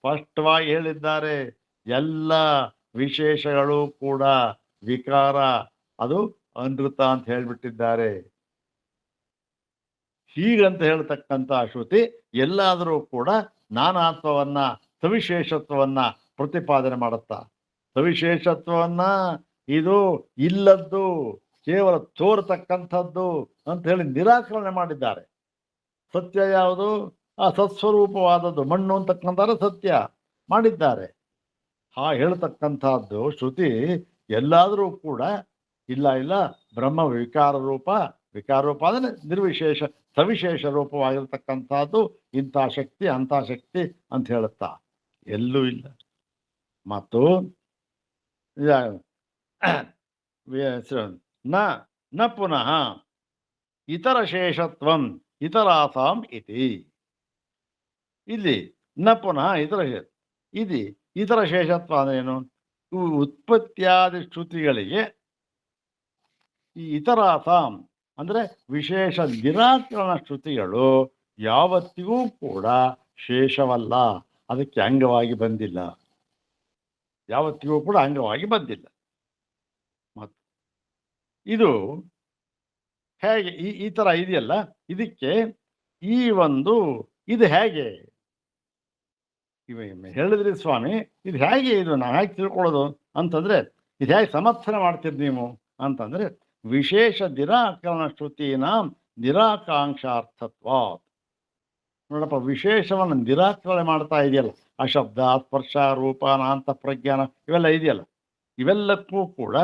ಸ್ಪಷ್ಟವಾಗಿ ಹೇಳಿದ್ದಾರೆ. ಎಲ್ಲ ವಿಶೇಷಗಳು ಕೂಡ ವಿಕಾರ, ಅದು ಅನೃತ ಅಂತ ಹೇಳ್ಬಿಟ್ಟಿದ್ದಾರೆ. ಹೀಗಂತ ಹೇಳ್ತಕ್ಕಂಥ ಶ್ರುತಿ ಎಲ್ಲಾದರೂ ಕೂಡ ನಾನಾತ್ವವನ್ನ, ಸವಿಶೇಷತ್ವವನ್ನ ಪ್ರತಿಪಾದನೆ ಮಾಡುತ್ತಾ, ಸವಿಶೇಷತ್ವವನ್ನ ಇದು ಇಲ್ಲದ್ದು, ಕೇವಲ ತೋರತಕ್ಕಂಥದ್ದು ಅಂತ ಹೇಳಿ ನಿರಾಕರಣೆ ಮಾಡಿದ್ದಾರೆ. ಸತ್ಯ ಯಾವುದು? ಆ ಸತ್ಸ್ವರೂಪವಾದದ್ದು ಮಣ್ಣು ಅಂತಕ್ಕಂಥದ್ದು ಸತ್ಯ ಮಾಡಿದ್ದಾರೆ. ಹೇಳ್ತಕ್ಕಂಥದ್ದು ಶ್ರುತಿ ಎಲ್ಲಾದರೂ ಕೂಡ ಇಲ್ಲ ಇಲ್ಲ ಬ್ರಹ್ಮ ವಿಕಾರ ರೂಪ ಅಂದರೆ ನಿರ್ವಿಶೇಷ ಸವಿಶೇಷ ರೂಪವಾಗಿರ್ತಕ್ಕಂಥದ್ದು ಇಂಥ ಶಕ್ತಿ ಅಂಥ ಶಕ್ತಿ ಅಂತ ಹೇಳುತ್ತಾ ಎಲ್ಲೂ ಇಲ್ಲ. ಮತ್ತು ನ ಪುನಃ ಇತರ ಶೇಷತ್ವಂ ಇತರಾಸಾಂ ಇತಿ. ಇಲ್ಲಿ ನ ಪುನಃ ಇತರ ಶೇಷತ್ವ ಅಂದ್ರೇನು? ಉತ್ಪತ್ತಿಯಾದ ಶ್ರುತಿಗಳಿಗೆ ಈ ಇತರಾಸಾಂ ಅಂದರೆ ವಿಶೇಷ ನಿರಾಕರಣ ಶ್ರುತಿಗಳು ಯಾವತ್ತಿಗೂ ಕೂಡ ಶೇಷವಲ್ಲ, ಅದಕ್ಕೆ ಅಂಗವಾಗಿ ಬಂದಿಲ್ಲ, ಯಾವತ್ತಿಗೂ ಕೂಡ ಅಂಗವಾಗಿ ಬಂದಿಲ್ಲ. ಮತ್ತು ಇದು ಹೇಗೆ ಈ ಥರ ಇದೆಯಲ್ಲ, ಇದಕ್ಕೆ ಇದು ಹೇಗೆ ಹೇಳಿದ್ರಿ ಸ್ವಾಮಿ, ಇದು ಹೇಗೆ, ಇದು ನಾವು ಹೇಗೆ ತಿಳ್ಕೊಳ್ಳೋದು ಅಂತಂದರೆ, ಇದು ಹೇಗೆ ಸಮರ್ಥನೆ ಮಾಡ್ತೀರಿ ನೀವು ಅಂತಂದರೆ, ವಿಶೇಷ ನಿರಾಕರಣ ಶ್ರುತಿನ ನಿರಾಕಾಂಕ್ಷಾರ್ಥತ್ವ. ನೋಡಪ್ಪ, ವಿಶೇಷವನ್ನು ನಿರಾಕರಣೆ ಮಾಡ್ತಾ ಇದೆಯಲ್ಲ, ಅಶಬ್ದ ಸ್ಪರ್ಶ ರೂಪ ನಾಂತ ಪ್ರಜ್ಞಾನ ಇವೆಲ್ಲ ಇದೆಯಲ್ಲ, ಇವೆಲ್ಲಕ್ಕೂ ಕೂಡ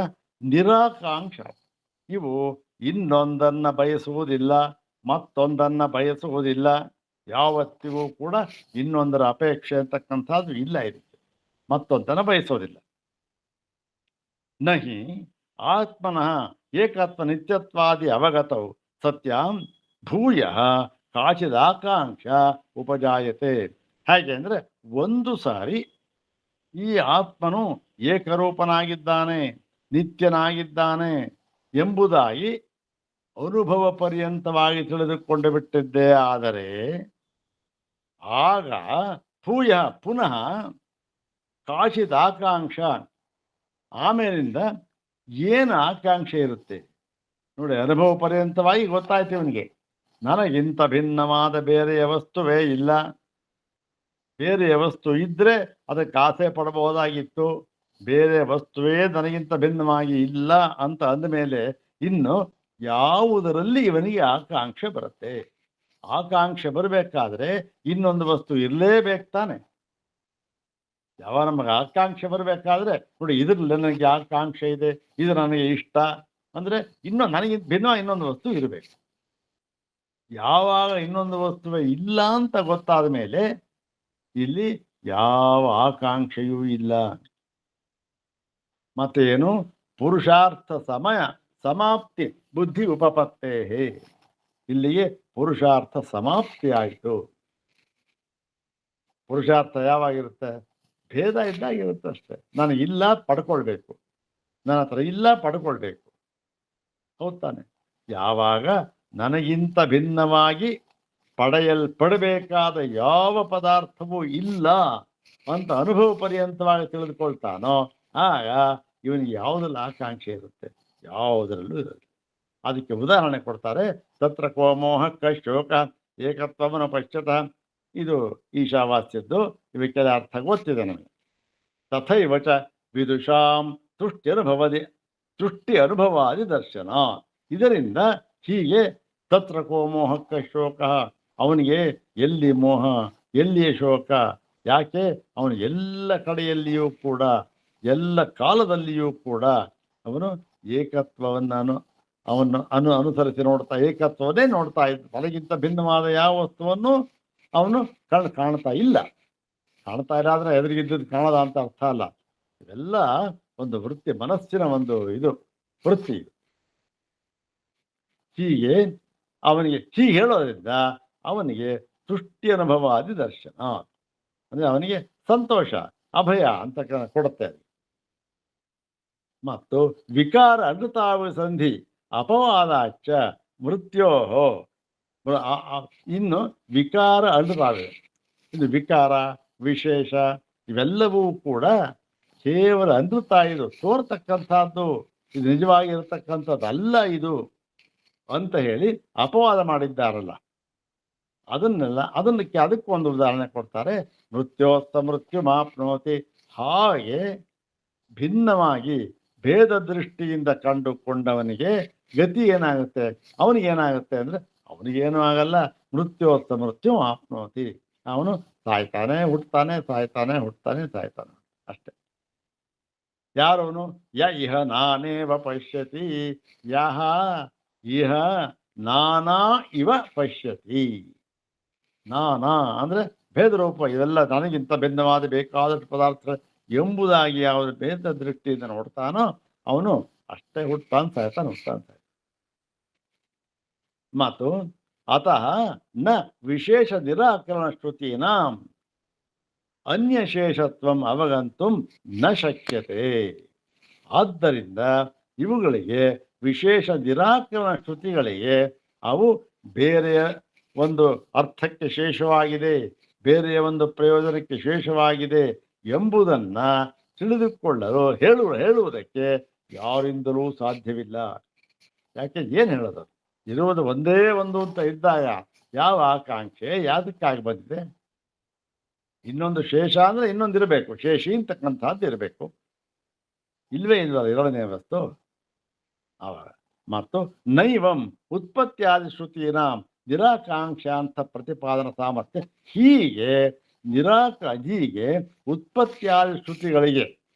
ನಿರಾಕಾಂಕ್ಷ. ಇವು ಇನ್ನೊಂದನ್ನು ಬಯಸುವುದಿಲ್ಲ, ಮತ್ತೊಂದನ್ನು ಬಯಸುವುದಿಲ್ಲ, ಯಾವತ್ತಿಗೂ ಕೂಡ ಇನ್ನೊಂದರ ಅಪೇಕ್ಷೆ ಅಂತಕ್ಕಂಥದ್ದು ಇಲ್ಲ, ಇದಕ್ಕೆ ಮತ್ತೊಂದನ್ನು ಬಯಸೋದಿಲ್ಲ. ನಹಿ ಆತ್ಮನಃ ಏಕತ್ವ ನಿತ್ಯತ್ವಾದಿ ಅವಗತವು ಸತ್ಯಂ ಭೂಯ ಕಾಚಿದಾಕಾಂಕ್ಷ ಉಪಜಾಯತೆ. ಹೇಗೆ ಅಂದರೆ, ಒಂದು ಸಾರಿ ಈ ಆತ್ಮನು ಏಕರೂಪನಾಗಿದ್ದಾನೆ, ನಿತ್ಯನಾಗಿದ್ದಾನೆ ಎಂಬುದಾಗಿ ಅನುಭವ ಪರ್ಯಂತವಾಗಿ ತಿಳಿದುಕೊಂಡು ಬಿಟ್ಟಿದ್ದೇ ಆದರೆ, ಆಗ ಭೂಯ ಪುನಃ ಕಾಚಿದ ಆಕಾಂಕ್ಷ, ಆಮೇಲಿಂದ ಏನು ಆಕಾಂಕ್ಷೆ ಇರುತ್ತೆ ನೋಡಿ. ಅನುಭವ ಪರ್ಯಂತವಾಗಿ ಗೊತ್ತಾಯ್ತು ಇವನಿಗೆ, ನನಗಿಂತ ಭಿನ್ನವಾದ ಬೇರೆಯ ವಸ್ತುವೇ ಇಲ್ಲ, ಬೇರೆಯ ವಸ್ತು ಇದ್ದರೆ ಅದಕ್ಕೆ ಆಸೆ ಪಡಬಹುದಾಗಿತ್ತು, ಬೇರೆ ವಸ್ತುವೇ ನನಗಿಂತ ಭಿನ್ನವಾಗಿ ಇಲ್ಲ ಅಂತ ಅಂದಮೇಲೆ ಇನ್ನು ಯಾವುದರಲ್ಲಿ ಇವನಿಗೆ ಆಕಾಂಕ್ಷೆ ಬರುತ್ತೆ? ಆಕಾಂಕ್ಷೆ ಬರಬೇಕಾದ್ರೆ ಇನ್ನೊಂದು ವಸ್ತು ಇರಲೇಬೇಕು ತಾನೆ. ಯಾವ ನಮಗೆ ಆಕಾಂಕ್ಷೆ ಬರಬೇಕಾದ್ರೆ ನೋಡಿ, ಇದ್ರಲ್ಲಿ ನನಗೆ ಆಕಾಂಕ್ಷೆ ಇದೆ, ಇದು ನನಗೆ ಇಷ್ಟ ಅಂದರೆ ನನಗಿಂತ ಭಿನ್ನ ಇನ್ನೊಂದು ವಸ್ತು ಇರಬೇಕು. ಯಾವಾಗ ಇನ್ನೊಂದು ವಸ್ತುವೇ ಇಲ್ಲ ಅಂತ ಗೊತ್ತಾದ ಮೇಲೆ ಇಲ್ಲಿ ಯಾವ ಆಕಾಂಕ್ಷೆಯೂ ಇಲ್ಲ. ಮತ್ತೇನು? ಪುರುಷಾರ್ಥ ಸಮಾಪ್ತಿ ಬುದ್ಧಿ ಉಪಪತ್ತೇ. ಇಲ್ಲಿಗೆ ಪುರುಷಾರ್ಥ ಸಮಾಪ್ತಿ ಆಯಿತು. ಪುರುಷಾರ್ಥ ಯಾವಾಗಿರುತ್ತೆ? ಭೇದ ಇದ್ದಾಗಿರುತ್ತೆ ಅಷ್ಟೆ. ನನಗಿಲ್ಲ ಪಡ್ಕೊಳ್ಬೇಕು, ನನ್ನ ಹತ್ರ ಇಲ್ಲ ಪಡ್ಕೊಳ್ಬೇಕು, ಹೌದು ತಾನೆ? ಯಾವಾಗ ನನಗಿಂತ ಭಿನ್ನವಾಗಿ ಪಡೆಯಲ್ಪಡಬೇಕಾದ ಯಾವ ಪದಾರ್ಥವೂ ಇಲ್ಲ ಅಂತ ಅನುಭವ ಪರ್ಯಂತವಾಗಿ ತಿಳಿದುಕೊಳ್ತಾನೋ, ಆಗ ಇವನಿಗೆ ಯಾವುದಲ್ಲ ಆಕಾಂಕ್ಷೆ ಇರುತ್ತೆ, ಯಾವುದರಲ್ಲೂ ಇರುತ್ತೆ. ಅದಕ್ಕೆ ಉದಾಹರಣೆ ಕೊಡ್ತಾರೆ. ತತ್ರ ಕೋಮೋಹ ಶೋಕ ಏಕತ್ವವನ್ನು ಪಶ್ಚಾತ. ಇದು ಈಶಾವಾಸ್ಯದ್ದು, ಇವಕ್ಕೆಲ್ಲ ಅರ್ಥ ಗೊತ್ತಿದೆ ನಮಗೆ. ತಥೈವ ಚ ವಿದುಷಾಂ ತುಷ್ಟಿ ಅನುಭವಾದಿ ದರ್ಶನ. ಇದರಿಂದ ಹೀಗೆ ತತ್ರ ಕೋಮೋಹಕ್ಕ ಶೋಕ, ಅವನಿಗೆ ಎಲ್ಲಿ ಮೋಹ ಎಲ್ಲಿಯೇ ಶೋಕ. ಯಾಕೆ? ಅವನು ಎಲ್ಲ ಕಡೆಯಲ್ಲಿಯೂ ಕೂಡ ಎಲ್ಲ ಕಾಲದಲ್ಲಿಯೂ ಕೂಡ ಅವನು ಏಕತ್ವವನ್ನು ಅನುಸರಿಸಿ ನೋಡ್ತಾ, ಏಕತ್ವವನ್ನೇ ನೋಡ್ತಾ ಇದ್ದ. ತನಗಿಂತ ಭಿನ್ನವಾದ ಯಾವ ವಸ್ತುವನ್ನು ಅವನು ಕಾಣ್ತಾ ಇಲ್ಲ. ಕಾಣ್ತಾ ಇಲ್ಲ ಆದರೆ ಎದುರಿಗಿದ್ದದ್ದು ಕಾಣದ ಅಂತ ಅರ್ಥ ಅಲ್ಲ. ಇವೆಲ್ಲ ಒಂದು ವೃತ್ತಿ, ಮನಸ್ಸಿನ ಒಂದು ವೃತ್ತಿ. ಹೀಗೆ ಅವನಿಗೆ ಹೀಗೆ ಹೇಳೋದ್ರಿಂದ ಅವನಿಗೆ ತುಷ್ಟಿ ಅನುಭವಾದಿ ದರ್ಶನ ಅಂದರೆ ಅವನಿಗೆ ಸಂತೋಷ, ಅಭಯ ಅಂತ ಕೊಡುತ್ತೆ. ಮತ್ತು ವಿಕಾರ ಅನೃತಾವ ಸಂಧಿ ಅಪವಾದಾಚ ಮೃತ್ಯೋಹೋ. ಇನ್ನು ವಿಕಾರ ಅನೃತಾವೆ, ಇದು ವಿಕಾರ ವಿಶೇಷ ಇವೆಲ್ಲವೂ ಕೂಡ ಕೇವಲ ಅನೃತ, ಇದು ತೋರ್ತಕ್ಕಂಥದ್ದು, ಇದು ನಿಜವಾಗಿರತಕ್ಕಂಥದ್ದಲ್ಲ ಇದು ಅಂತ ಹೇಳಿ ಅಪವಾದ ಮಾಡಿದ್ದಾರಲ್ಲ, ಅದಕ್ಕೊಂದು ಉದಾಹರಣೆ ಕೊಡ್ತಾರೆ. ಮೃತ್ಯೋಸ್ತ ಮೃತ್ಯು ಮಾಪ್ನೋತಿ. ಹಾಗೆ ಭಿನ್ನವಾಗಿ ಭೇದ ದೃಷ್ಟಿಯಿಂದ ಕಂಡುಕೊಂಡವನಿಗೆ ಗತಿ ಏನಾಗುತ್ತೆ? ಅವನಿಗೇನಾಗುತ್ತೆ ಅಂದರೆ, ಅವನಿಗೇನೂ ಆಗಲ್ಲ, ಮೃತ್ಯೋತ್ತ ಮೃತ್ಯು ಆಪ್ನೋತಿ. ಅವನು ಸಾಯ್ತಾನೆ ಹುಟ್ಟುತ್ತಾನೆ, ಸಾಯ್ತಾನೆ ಹುಟ್ಟುತ್ತಾನೆ, ಸಾಯ್ತಾನೆ ಅಷ್ಟೆ. ಯಾರವನು? ಯ ಇಹ ನಾನೇವ ಪಶ್ಯತಿ, ಯಹ ಇಹ ನಾನಾ ಇವ ಪಶ್ಯತಿ. ನಾನಾ ಅಂದ್ರೆ ಭೇದ ರೂಪ, ಇವೆಲ್ಲ ನನಗಿಂತ ಭಿನ್ನವಾದ ಬೇಕಾದಷ್ಟು ಪದಾರ್ಥ ಎಂಬುದಾಗಿ ಯಾವ ಭೇದ ದೃಷ್ಟಿಯಿಂದ ನೋಡ್ತಾನೋ ಅವನು ಅಷ್ಟೇ ಹುಟ್ಟಾನ್ ಸಾಯ್ತಾನೆ, ಹುಟ್ಟಾನ್ ಸಾಯ್ತಾನೆ. ಮತ್ತು ಅತಃ ನ ವಿಶೇಷ ನಿರಾಕರಣ ಶ್ರುತೀನ ಅನ್ಯಶೇಷತ್ವಂ ಅವಗಂತು ನ ಶಕ್ಯತೆ. ಆದ್ದರಿಂದ ಇವುಗಳಿಗೆ ವಿಶೇಷ ನಿರಾಕರಣ ಶ್ರುತಿಗಳಿಗೆ ಅವು ಬೇರೆಯ ಒಂದು ಅರ್ಥಕ್ಕೆ ಶೇಷವಾಗಿದೆ, ಬೇರೆಯ ಒಂದು ಪ್ರಯೋಜನಕ್ಕೆ ಶೇಷವಾಗಿದೆ ಎಂಬುದನ್ನ ತಿಳಿದುಕೊಳ್ಳಲು ಹೇಳುವುದಕ್ಕೆ ಯಾರಿಂದಲೂ ಸಾಧ್ಯವಿಲ್ಲ. ಯಾಕೆ? ಏನು ಹೇಳೋದು? ಇರುವುದು ಒಂದೇ ಒಂದು ಅಂತ ಇದ್ದಾಗ ಯಾವ ಆಕಾಂಕ್ಷೆ ಯಾದಕ್ಕಾಗಿ ಬಂದಿದೆ? ಇನ್ನೊಂದು ಶೇಷ ಅಂದ್ರೆ ಇನ್ನೊಂದಿರಬೇಕು, ಶೇಷಿ ಅಂತಕ್ಕಂಥದ್ದು ಇರಬೇಕು. ಇಲ್ವೇ ಇಲ್ವಲ್ಲ ಎರಡನೇ ವಸ್ತು ಆವಾಗ. ಮತ್ತು ನೈವಂ ಉತ್ಪತ್ತಿಯಾದಿ ಶ್ರುತಿನ ನಿರಾಕಾಂಕ್ಷ ಅಂತ ಪ್ರತಿಪಾದನ ಸಾಮರ್ಥ್ಯ. ಹೀಗೆ ಹೀಗೆ ಉತ್ಪತ್ತಿಯಾದಿ ಶ್ರುತಿಗಳಿಗೆ,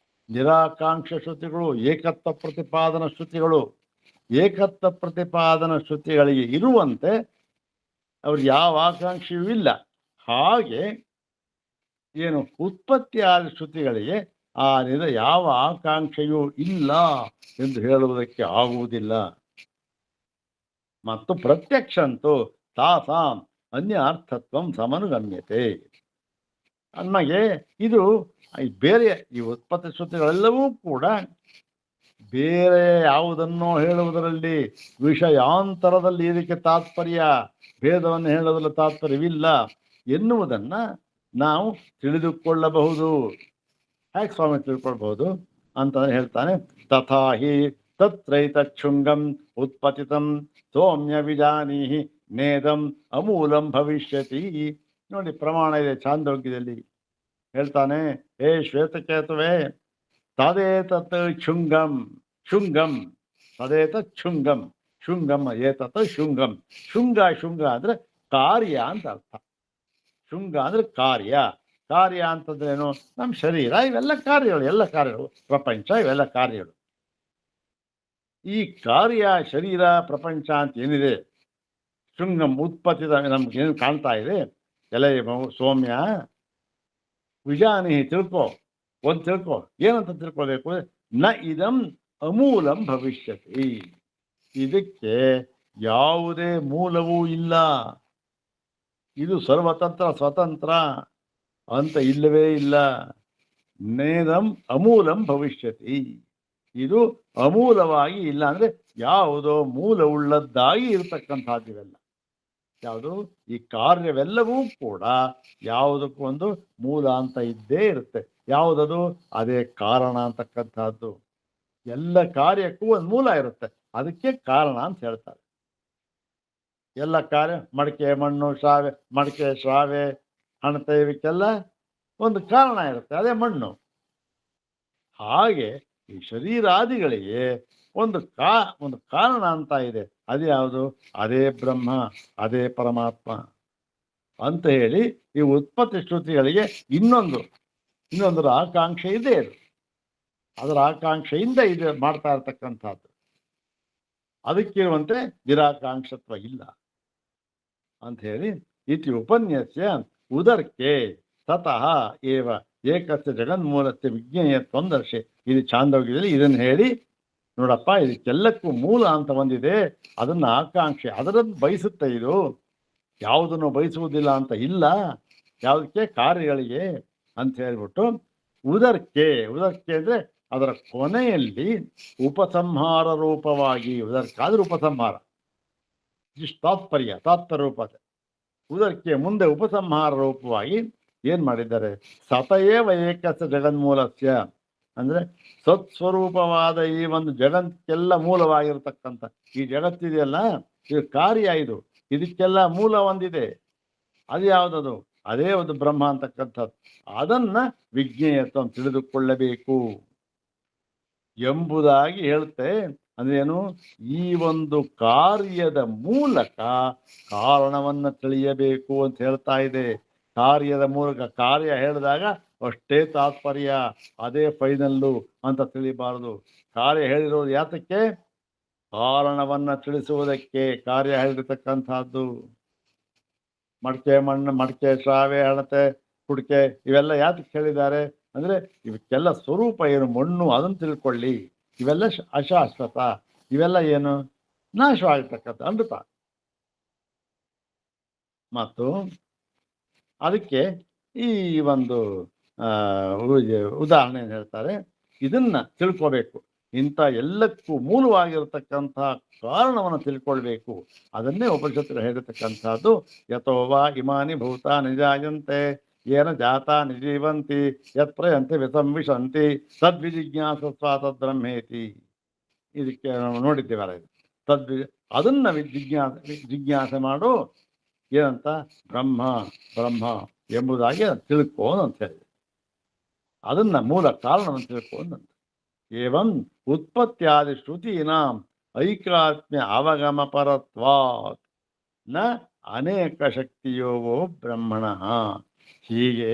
ನಿರಾಕಾಂಕ್ಷ ಶ್ರುತಿಗಳು, ಏಕತ್ವ ಪ್ರತಿಪಾದನ ಶ್ರುತಿಗಳು, ಏಕತ್ವ ಪ್ರತಿಪಾದನ ಶ್ರುತಿಗಳಿಗೆ ಇರುವಂತೆ ಅವ್ರಿಗೆ ಯಾವ ಆಕಾಂಕ್ಷೆಯೂ ಇಲ್ಲ. ಹಾಗೆ ಏನು ಉತ್ಪತ್ತಿಯಾದ ಶ್ರುತಿಗಳಿಗೆ ಆ ಯಾವ ಆಕಾಂಕ್ಷೆಯೂ ಇಲ್ಲ ಎಂದು ಹೇಳುವುದಕ್ಕೆ ಆಗುವುದಿಲ್ಲ. ಮತ್ತು ಪ್ರತ್ಯಕ್ಷ ಅಂತೂ ತಾಸಾಂ ಅನ್ಯ ಅರ್ಥತ್ವ ಸಮನುಗಮ್ಯತೆ. ನಮಗೆ ಇದು ಬೇರೆ ಈ ಉತ್ಪತ್ತಿ ಶ್ರುತಿಗಳೆಲ್ಲವೂ ಕೂಡ ಬೇರೆ ಯಾವುದನ್ನೋ ಹೇಳುವುದರಲ್ಲಿ ವಿಷಯಾಂತರದಲ್ಲಿ ಇದಕ್ಕೆ ತಾತ್ಪರ್ಯ, ಭೇದವನ್ನು ಹೇಳುವುದರಲ್ಲಿ ತಾತ್ಪರ್ಯವಿಲ್ಲ ಎನ್ನುವುದನ್ನ ನಾವು ತಿಳಿದುಕೊಳ್ಳಬಹುದು. ಹೇಗೆ ಸ್ವಾಮಿ ತಿಳ್ಕೊಳ್ಬಹುದು ಅಂತಂದ್ರೆ ಹೇಳ್ತಾನೆ, ತಥಾ ಹಿ ತತ್ರೈತಚ್ಛುಂಗಂ ಉತ್ಪತಿತಂ ಸೌಮ್ಯ ವಿಜಾನೀಹಿ ನೇದಂ ಅಮೂಲಂ ಭವಿಷ್ಯತಿ. ನೋಡಿ, ಪ್ರಮಾಣ ಇದೆ ಛಾಂದೋಗ್ಯದಲ್ಲಿ. ಹೇಳ್ತಾನೆ, ಹೇ ಶ್ವೇತಕೇತುವೆ, ತದೇತತ್ ಶುಂಗಂ, ಶುಂಗಂ ತದೇತತ್ ಶುಂಗಂ, ಶುಂಗಂ ಏತತ್ ಶುಂಗಂ. ಶುಂಗ ಅಂದ್ರೆ ಕಾರ್ಯ ಅಂತ ಅರ್ಥ. ಶುಂಗ ಅಂದ್ರೆ ಕಾರ್ಯ. ಕಾರ್ಯ ಅಂತಂದ್ರೇನು? ನಮ್ಮ ಶರೀರ, ಇವೆಲ್ಲ ಕಾರ್ಯಗಳು, ಎಲ್ಲ ಕಾರ್ಯಗಳು, ಪ್ರಪಂಚ ಇವೆಲ್ಲ ಕಾರ್ಯಗಳು. ಈ ಕಾರ್ಯ ಶರೀರ ಪ್ರಪಂಚ ಅಂತ ಏನಿದೆ, ಶೃಂಗಂ ಉತ್ಪತ್ತಿದ ನಮ್ಗೆ ಏನು ಕಾಣ್ತಾ ಇದೆ, ಎಲೆ ಸೌಮ್ಯ ವಿಜಾನಿ ತಿಳ್ಕೊ, ಒಂದು ತಿಳ್ಕೊ. ಏನಂತ ತಿಳ್ಕೊಳ್ಬೇಕು? ನ ಇದಂ ಅಮೂಲಂ ಭವಿಷ್ಯತಿ. ಇದಕ್ಕೆ ಯಾವುದೇ ಮೂಲವೂ ಇಲ್ಲ, ಇದು ಸರ್ವತಂತ್ರ ಸ್ವತಂತ್ರ ಅಂತ ಇಲ್ಲವೇ ಇಲ್ಲ. ನೇದಂ ಅಮೂಲಂ ಭವಿಷ್ಯತಿ, ಇದು ಅಮೂಲವಾಗಿ ಇಲ್ಲ ಅಂದ್ರೆ ಯಾವುದೋ ಮೂಲವುಳ್ಳದ್ದಾಗಿ ಇರತಕ್ಕಂಥದ್ದು. ಇವೆಲ್ಲ ಯಾವುದು? ಈ ಕಾರ್ಯವೆಲ್ಲವೂ ಕೂಡ ಯಾವುದಕ್ಕೂ ಒಂದು ಮೂಲ ಅಂತ ಇದ್ದೇ ಇರುತ್ತೆ. ಯಾವುದದು? ಅದೇ ಕಾರಣ ಅಂತಕ್ಕಂಥದ್ದು. ಎಲ್ಲ ಕಾರ್ಯಕ್ಕೂ ಒಂದು ಮೂಲ ಇರುತ್ತೆ, ಅದಕ್ಕೆ ಕಾರಣ ಅಂತ ಹೇಳ್ತಾರೆ. ಎಲ್ಲ ಕಾರ್ಯ, ಮಡಿಕೆ ಮಣ್ಣು ಶ್ರಾವೆ, ಮಡಿಕೆ ಶ್ರಾವೆ ಹಣತೆ ಇವಕ್ಕೆಲ್ಲ ಒಂದು ಕಾರಣ ಇರುತ್ತೆ, ಅದೇ ಮಣ್ಣು. ಹಾಗೆ ಈ ಶರೀರಾದಿಗಳಿಗೆ ಒಂದು ಕಾರಣ ಅಂತ ಇದೆ, ಅದು ಯಾವುದು? ಅದೇ ಬ್ರಹ್ಮ, ಅದೇ ಪರಮಾತ್ಮ ಅಂತ ಹೇಳಿ ಈ ಉತ್ಪತ್ತಿ ಶ್ರುತಿಗಳಿಗೆ ಇನ್ನೊಂದರ ಆಕಾಂಕ್ಷೆ ಇದೆ. ಅದರ ಆಕಾಂಕ್ಷೆಯಿಂದ ಇದು ಮಾಡ್ತಾ ಇರ್ತಕ್ಕಂಥದ್ದು. ಅದಕ್ಕಿರುವಂತೆ ನಿರಾಕಾಂಕ್ಷತ್ವ ಇಲ್ಲ ಅಂತ ಹೇಳಿ ಇತಿ ಉಪನ್ಯಾಸ ಉದರ್ಕೆ ತತಃ ಏವ ಏಕಸ್ಯ ಜಗನ್ಮೂಲಸ್ಯ ವಿಜ್ಞೇಯತ್ವಂ ದರ್ಶೆ. ಇದು ಛಾಂದೋಗ್ಯದಲ್ಲಿ ಇದನ್ನು ಹೇಳಿ, ನೋಡಪ್ಪ ಇದಕ್ಕೆಲ್ಲಕ್ಕೂ ಮೂಲ ಅಂತ ಒಂದಿದೆ, ಅದನ್ನ ಆಕಾಂಕ್ಷೆ ಅದರದ್ದು ಬಯಸುತ್ತೆ. ಇದು ಯಾವುದನ್ನು ಬಯಸುವುದಿಲ್ಲ ಅಂತ ಇಲ್ಲ, ಯಾವುದಕ್ಕೆ? ಕಾರ್ಯಗಳಿಗೆ ಅಂತ ಹೇಳ್ಬಿಟ್ಟು ಉದರ್ಕೆ ಅಂದ್ರೆ ಅದರ ಕೊನೆಯಲ್ಲಿ ಉಪಸಂಹಾರ ರೂಪವಾಗಿ, ಉದರ್ಕಾದ್ರೆ ಉಪಸಂಹಾರ, ಇಷ್ಟು ತಾತ್ಪರ್ಯ ರೂಪ. ಉದರ್ಕೆ ಮುಂದೆ ಉಪಸಂಹಾರ ರೂಪವಾಗಿ ಏನ್ ಮಾಡಿದ್ದಾರೆ? ಸತಯೇವ ಏಕಸ್ಯ ಜಗನ್ಮೂಲಸ್ಯ ಅಂದ್ರೆ ಸತ್ಸ್ವರೂಪವಾದ ಈ ಒಂದು ಜಗತ್ತೆಲ್ಲ ಮೂಲವಾಗಿರ್ತಕ್ಕಂಥ ಈ ಜಗತ್ತಿದೆಯಲ್ಲ, ಇದು ಕಾರ್ಯ, ಇದಕ್ಕೆಲ್ಲ ಮೂಲ ಒಂದಿದೆ. ಅದು ಯಾವುದದು? ಅದೇ ಒಂದು ಬ್ರಹ್ಮ ಅಂತಕ್ಕಂಥದ್ದು. ಅದನ್ನ ವಿಜ್ಞೇಯತ್ವ ತಿಳಿದುಕೊಳ್ಳಬೇಕು ಎಂಬುದಾಗಿ ಹೇಳುತ್ತೆ. ಅಂದ್ರೆ ಏನು? ಈ ಒಂದು ಕಾರ್ಯದ ಮೂಲಕ ಕಾರಣವನ್ನ ತಿಳಿಯಬೇಕು ಅಂತ ಹೇಳ್ತಾ ಇದೆ. ಕಾರ್ಯದ ಮೂಲಕ, ಕಾರ್ಯ ಹೇಳಿದಾಗ ಅಷ್ಟೇ ತಾತ್ಪರ್ಯ, ಅದೇ ಫೈನಲ್ಲು ಅಂತ ತಿಳಿಬಾರದು. ಕಾರ್ಯ ಹೇಳಿರೋದು ಯಾತಕ್ಕೆ? ಕಾರಣವನ್ನ ತಿಳಿಸುವುದಕ್ಕೆ ಕಾರ್ಯ ಹೇಳಿರ್ತಕ್ಕಂಥದ್ದು. ಮಡಕೆ ಮಣ್ಣು, ಮಡಕೆ ಶ್ರಾವೆ, ಹಣತೆ, ಕುಡಿಕೆ ಇವೆಲ್ಲ ಯಾತಕ್ಕೆ ಹೇಳಿದ್ದಾರೆ ಅಂದ್ರೆ ಇವಕ್ಕೆಲ್ಲ ಸ್ವರೂಪ ಏನು? ಮಣ್ಣು, ಅದನ್ನು ತಿಳ್ಕೊಳ್ಳಿ. ಇವೆಲ್ಲ ಅಶಾಶ್ವತ, ಇವೆಲ್ಲ ಏನು? ನಾಶವಾಗತಕ್ಕಂಥ ಅಮೃತ. ಮತ್ತು ಅದಕ್ಕೆ ಈ ಒಂದು ಉದಾಹರಣೆ ಹೇಳ್ತಾರೆ. ಇದನ್ನ ತಿಳ್ಕೋಬೇಕು. ಇಂಥ ಎಲ್ಲಕ್ಕೂ ಮೂಲವಾಗಿರತಕ್ಕಂಥ ಕಾರಣವನ್ನು ತಿಳ್ಕೊಳ್ಬೇಕು. ಅದನ್ನೇ ಉಪನಿಷತ್ತು ಹೇಳಿರ್ತಕ್ಕಂಥದ್ದು. ಯಥೋವಾ ಇಮಾನಿ ಭೂತಾನಿ ಜಾಯಂತೆ ಏನ ಜಾತಾ ನಿಜೀವಂತಿ ಯತ್ ಪ್ರಯಂತಿ ವಿಸಂವಿಶಂತಿ ತದ್ವಿಜಿಜ್ಞಾಸಸ್ವ ತದ್ಬ್ರಹ್ಮೇತಿ. ಇದಕ್ಕೆ ನಾವು ನೋಡಿದ್ದೇವಲ್ಲ, ಇದು ಅದನ್ನ ಜಿಜ್ಞಾಸೆ ಮಾಡು. ಏನಂತ? ಬ್ರಹ್ಮ ಬ್ರಹ್ಮ ಎಂಬುದಾಗಿ ತಿಳ್ಕೋ ಅಂತ ಹೇಳಿ, ಅದನ್ನ ಮೂಲ ಕಾರಣವನ್ನು ತಿಳ್ಕೊಂಡಂತ. ಏವಂ ಉತ್ಪತ್ತಿಯಾದಿ ಶ್ರುತೀನಾಂ ಐಕಾತ್ಮ್ಯ ಅವಗಮ ಪರತ್ವಾತ್ ನ ಅನೇಕ ಶಕ್ತಿಯೋವೋ ಬ್ರಹ್ಮಣ. ಹೀಗೆ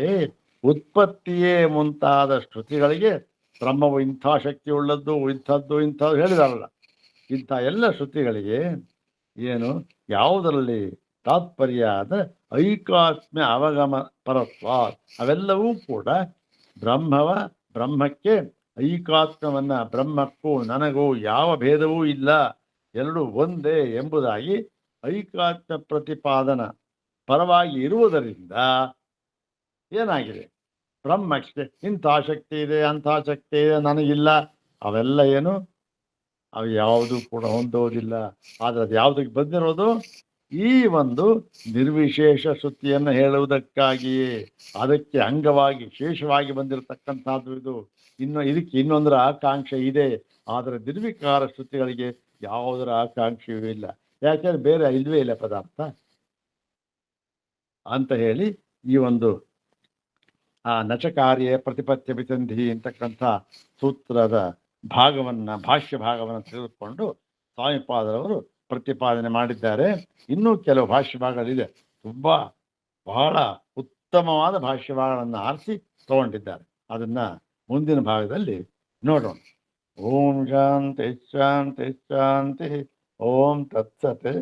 ಉತ್ಪತ್ತಿಯೇ ಮುಂತಾದ ಶ್ರುತಿಗಳಿಗೆ ಬ್ರಹ್ಮವು ಇಂಥ ಶಕ್ತಿ ಉಳ್ಳದ್ದು, ಇಂಥದ್ದು ಹೇಳಿದಾರಲ್ಲ, ಇಂಥ ಎಲ್ಲ ಶ್ರುತಿಗಳಿಗೆ ಏನು ಯಾವುದರಲ್ಲಿ ತಾತ್ಪರ್ಯ ಅಂದರೆ ಐಕಾತ್ಮ್ಯ ಅವಗಮ ಪರತ್ವಾತ್. ಅವೆಲ್ಲವೂ ಕೂಡ ಬ್ರಹ್ಮಕ್ಕೆ ಐಕಾತ್ಮ್ಯವನ್ನ, ಬ್ರಹ್ಮಕ್ಕೂ ನನಗೂ ಯಾವ ಭೇದವೂ ಇಲ್ಲ, ಎರಡು ಒಂದೇ ಎಂಬುದಾಗಿ ಐಕಾತ್ಮ್ಯ ಪ್ರತಿಪಾದನ ಪರವಾಗಿ ಇರುವುದರಿಂದ ಏನಾಗಿದೆ? ಬ್ರಹ್ಮಕ್ಕೆ ಇಂಥ ಶಕ್ತಿ ಇದೆ, ಅಂಥ ಶಕ್ತಿ ಇದೆ, ನನಗಿಲ್ಲ, ಅವೆಲ್ಲ ಏನು? ಅವು ಯಾವುದು ಕೂಡ ಹೊಂದೋದಿಲ್ಲ. ಆದರೆ ಅದು ಯಾವುದಕ್ಕೆ ಬಂದಿರೋದು? ಈ ಒಂದು ನಿರ್ವಿಶೇಷ ಶ್ರುತಿಯನ್ನು ಹೇಳುವುದಕ್ಕಾಗಿಯೇ, ಅದಕ್ಕೆ ಅಂಗವಾಗಿ ವಿಶೇಷವಾಗಿ ಬಂದಿರತಕ್ಕಂಥದ್ದು ಇದು. ಇದಕ್ಕೆ ಇನ್ನೊಂದರ ಆಕಾಂಕ್ಷೆ ಇದೆ, ಆದರೆ ನಿರ್ವಿಕಾರ ಶ್ರುತಿಗಳಿಗೆ ಯಾವುದರ ಆಕಾಂಕ್ಷೆಯೂ ಇಲ್ಲ. ಯಾಕೆಂದ್ರೆ ಬೇರೆ ಇಲ್ವೇ ಇಲ್ಲ ಪದಾರ್ಥ ಅಂತ ಹೇಳಿ ಈ ಒಂದು ನಚಕಾರ್ಯ ಪ್ರತಿಪತ್ಯ ವಿಸಂಧಿ ಅಂತಕ್ಕಂಥ ಸೂತ್ರದ ಭಾಷ್ಯ ಭಾಗವನ್ನು ತೆಗೆದುಕೊಂಡು ಸ್ವಾಮಿಪಾದರವರು ಪ್ರತಿಪಾದನೆ ಮಾಡಿದ್ದಾರೆ. ಇನ್ನೂ ಕೆಲವು ಭಾಷ್ಯ ಭಾಗಗಳಿದೆ, ಬಹಳ ಉತ್ತಮವಾದ ಭಾಷ್ಯ ಭಾಗಗಳನ್ನು ಆರಿಸಿ ತಗೊಂಡಿದ್ದಾರೆ. ಅದನ್ನ ಮುಂದಿನ ಭಾಗದಲ್ಲಿ ನೋಡೋಣ. ಓಂ ಶಾಂತಿ ಶಾಂತಿ ಶಾಂತಿ. ಓಂ ತತ್ಸತ್.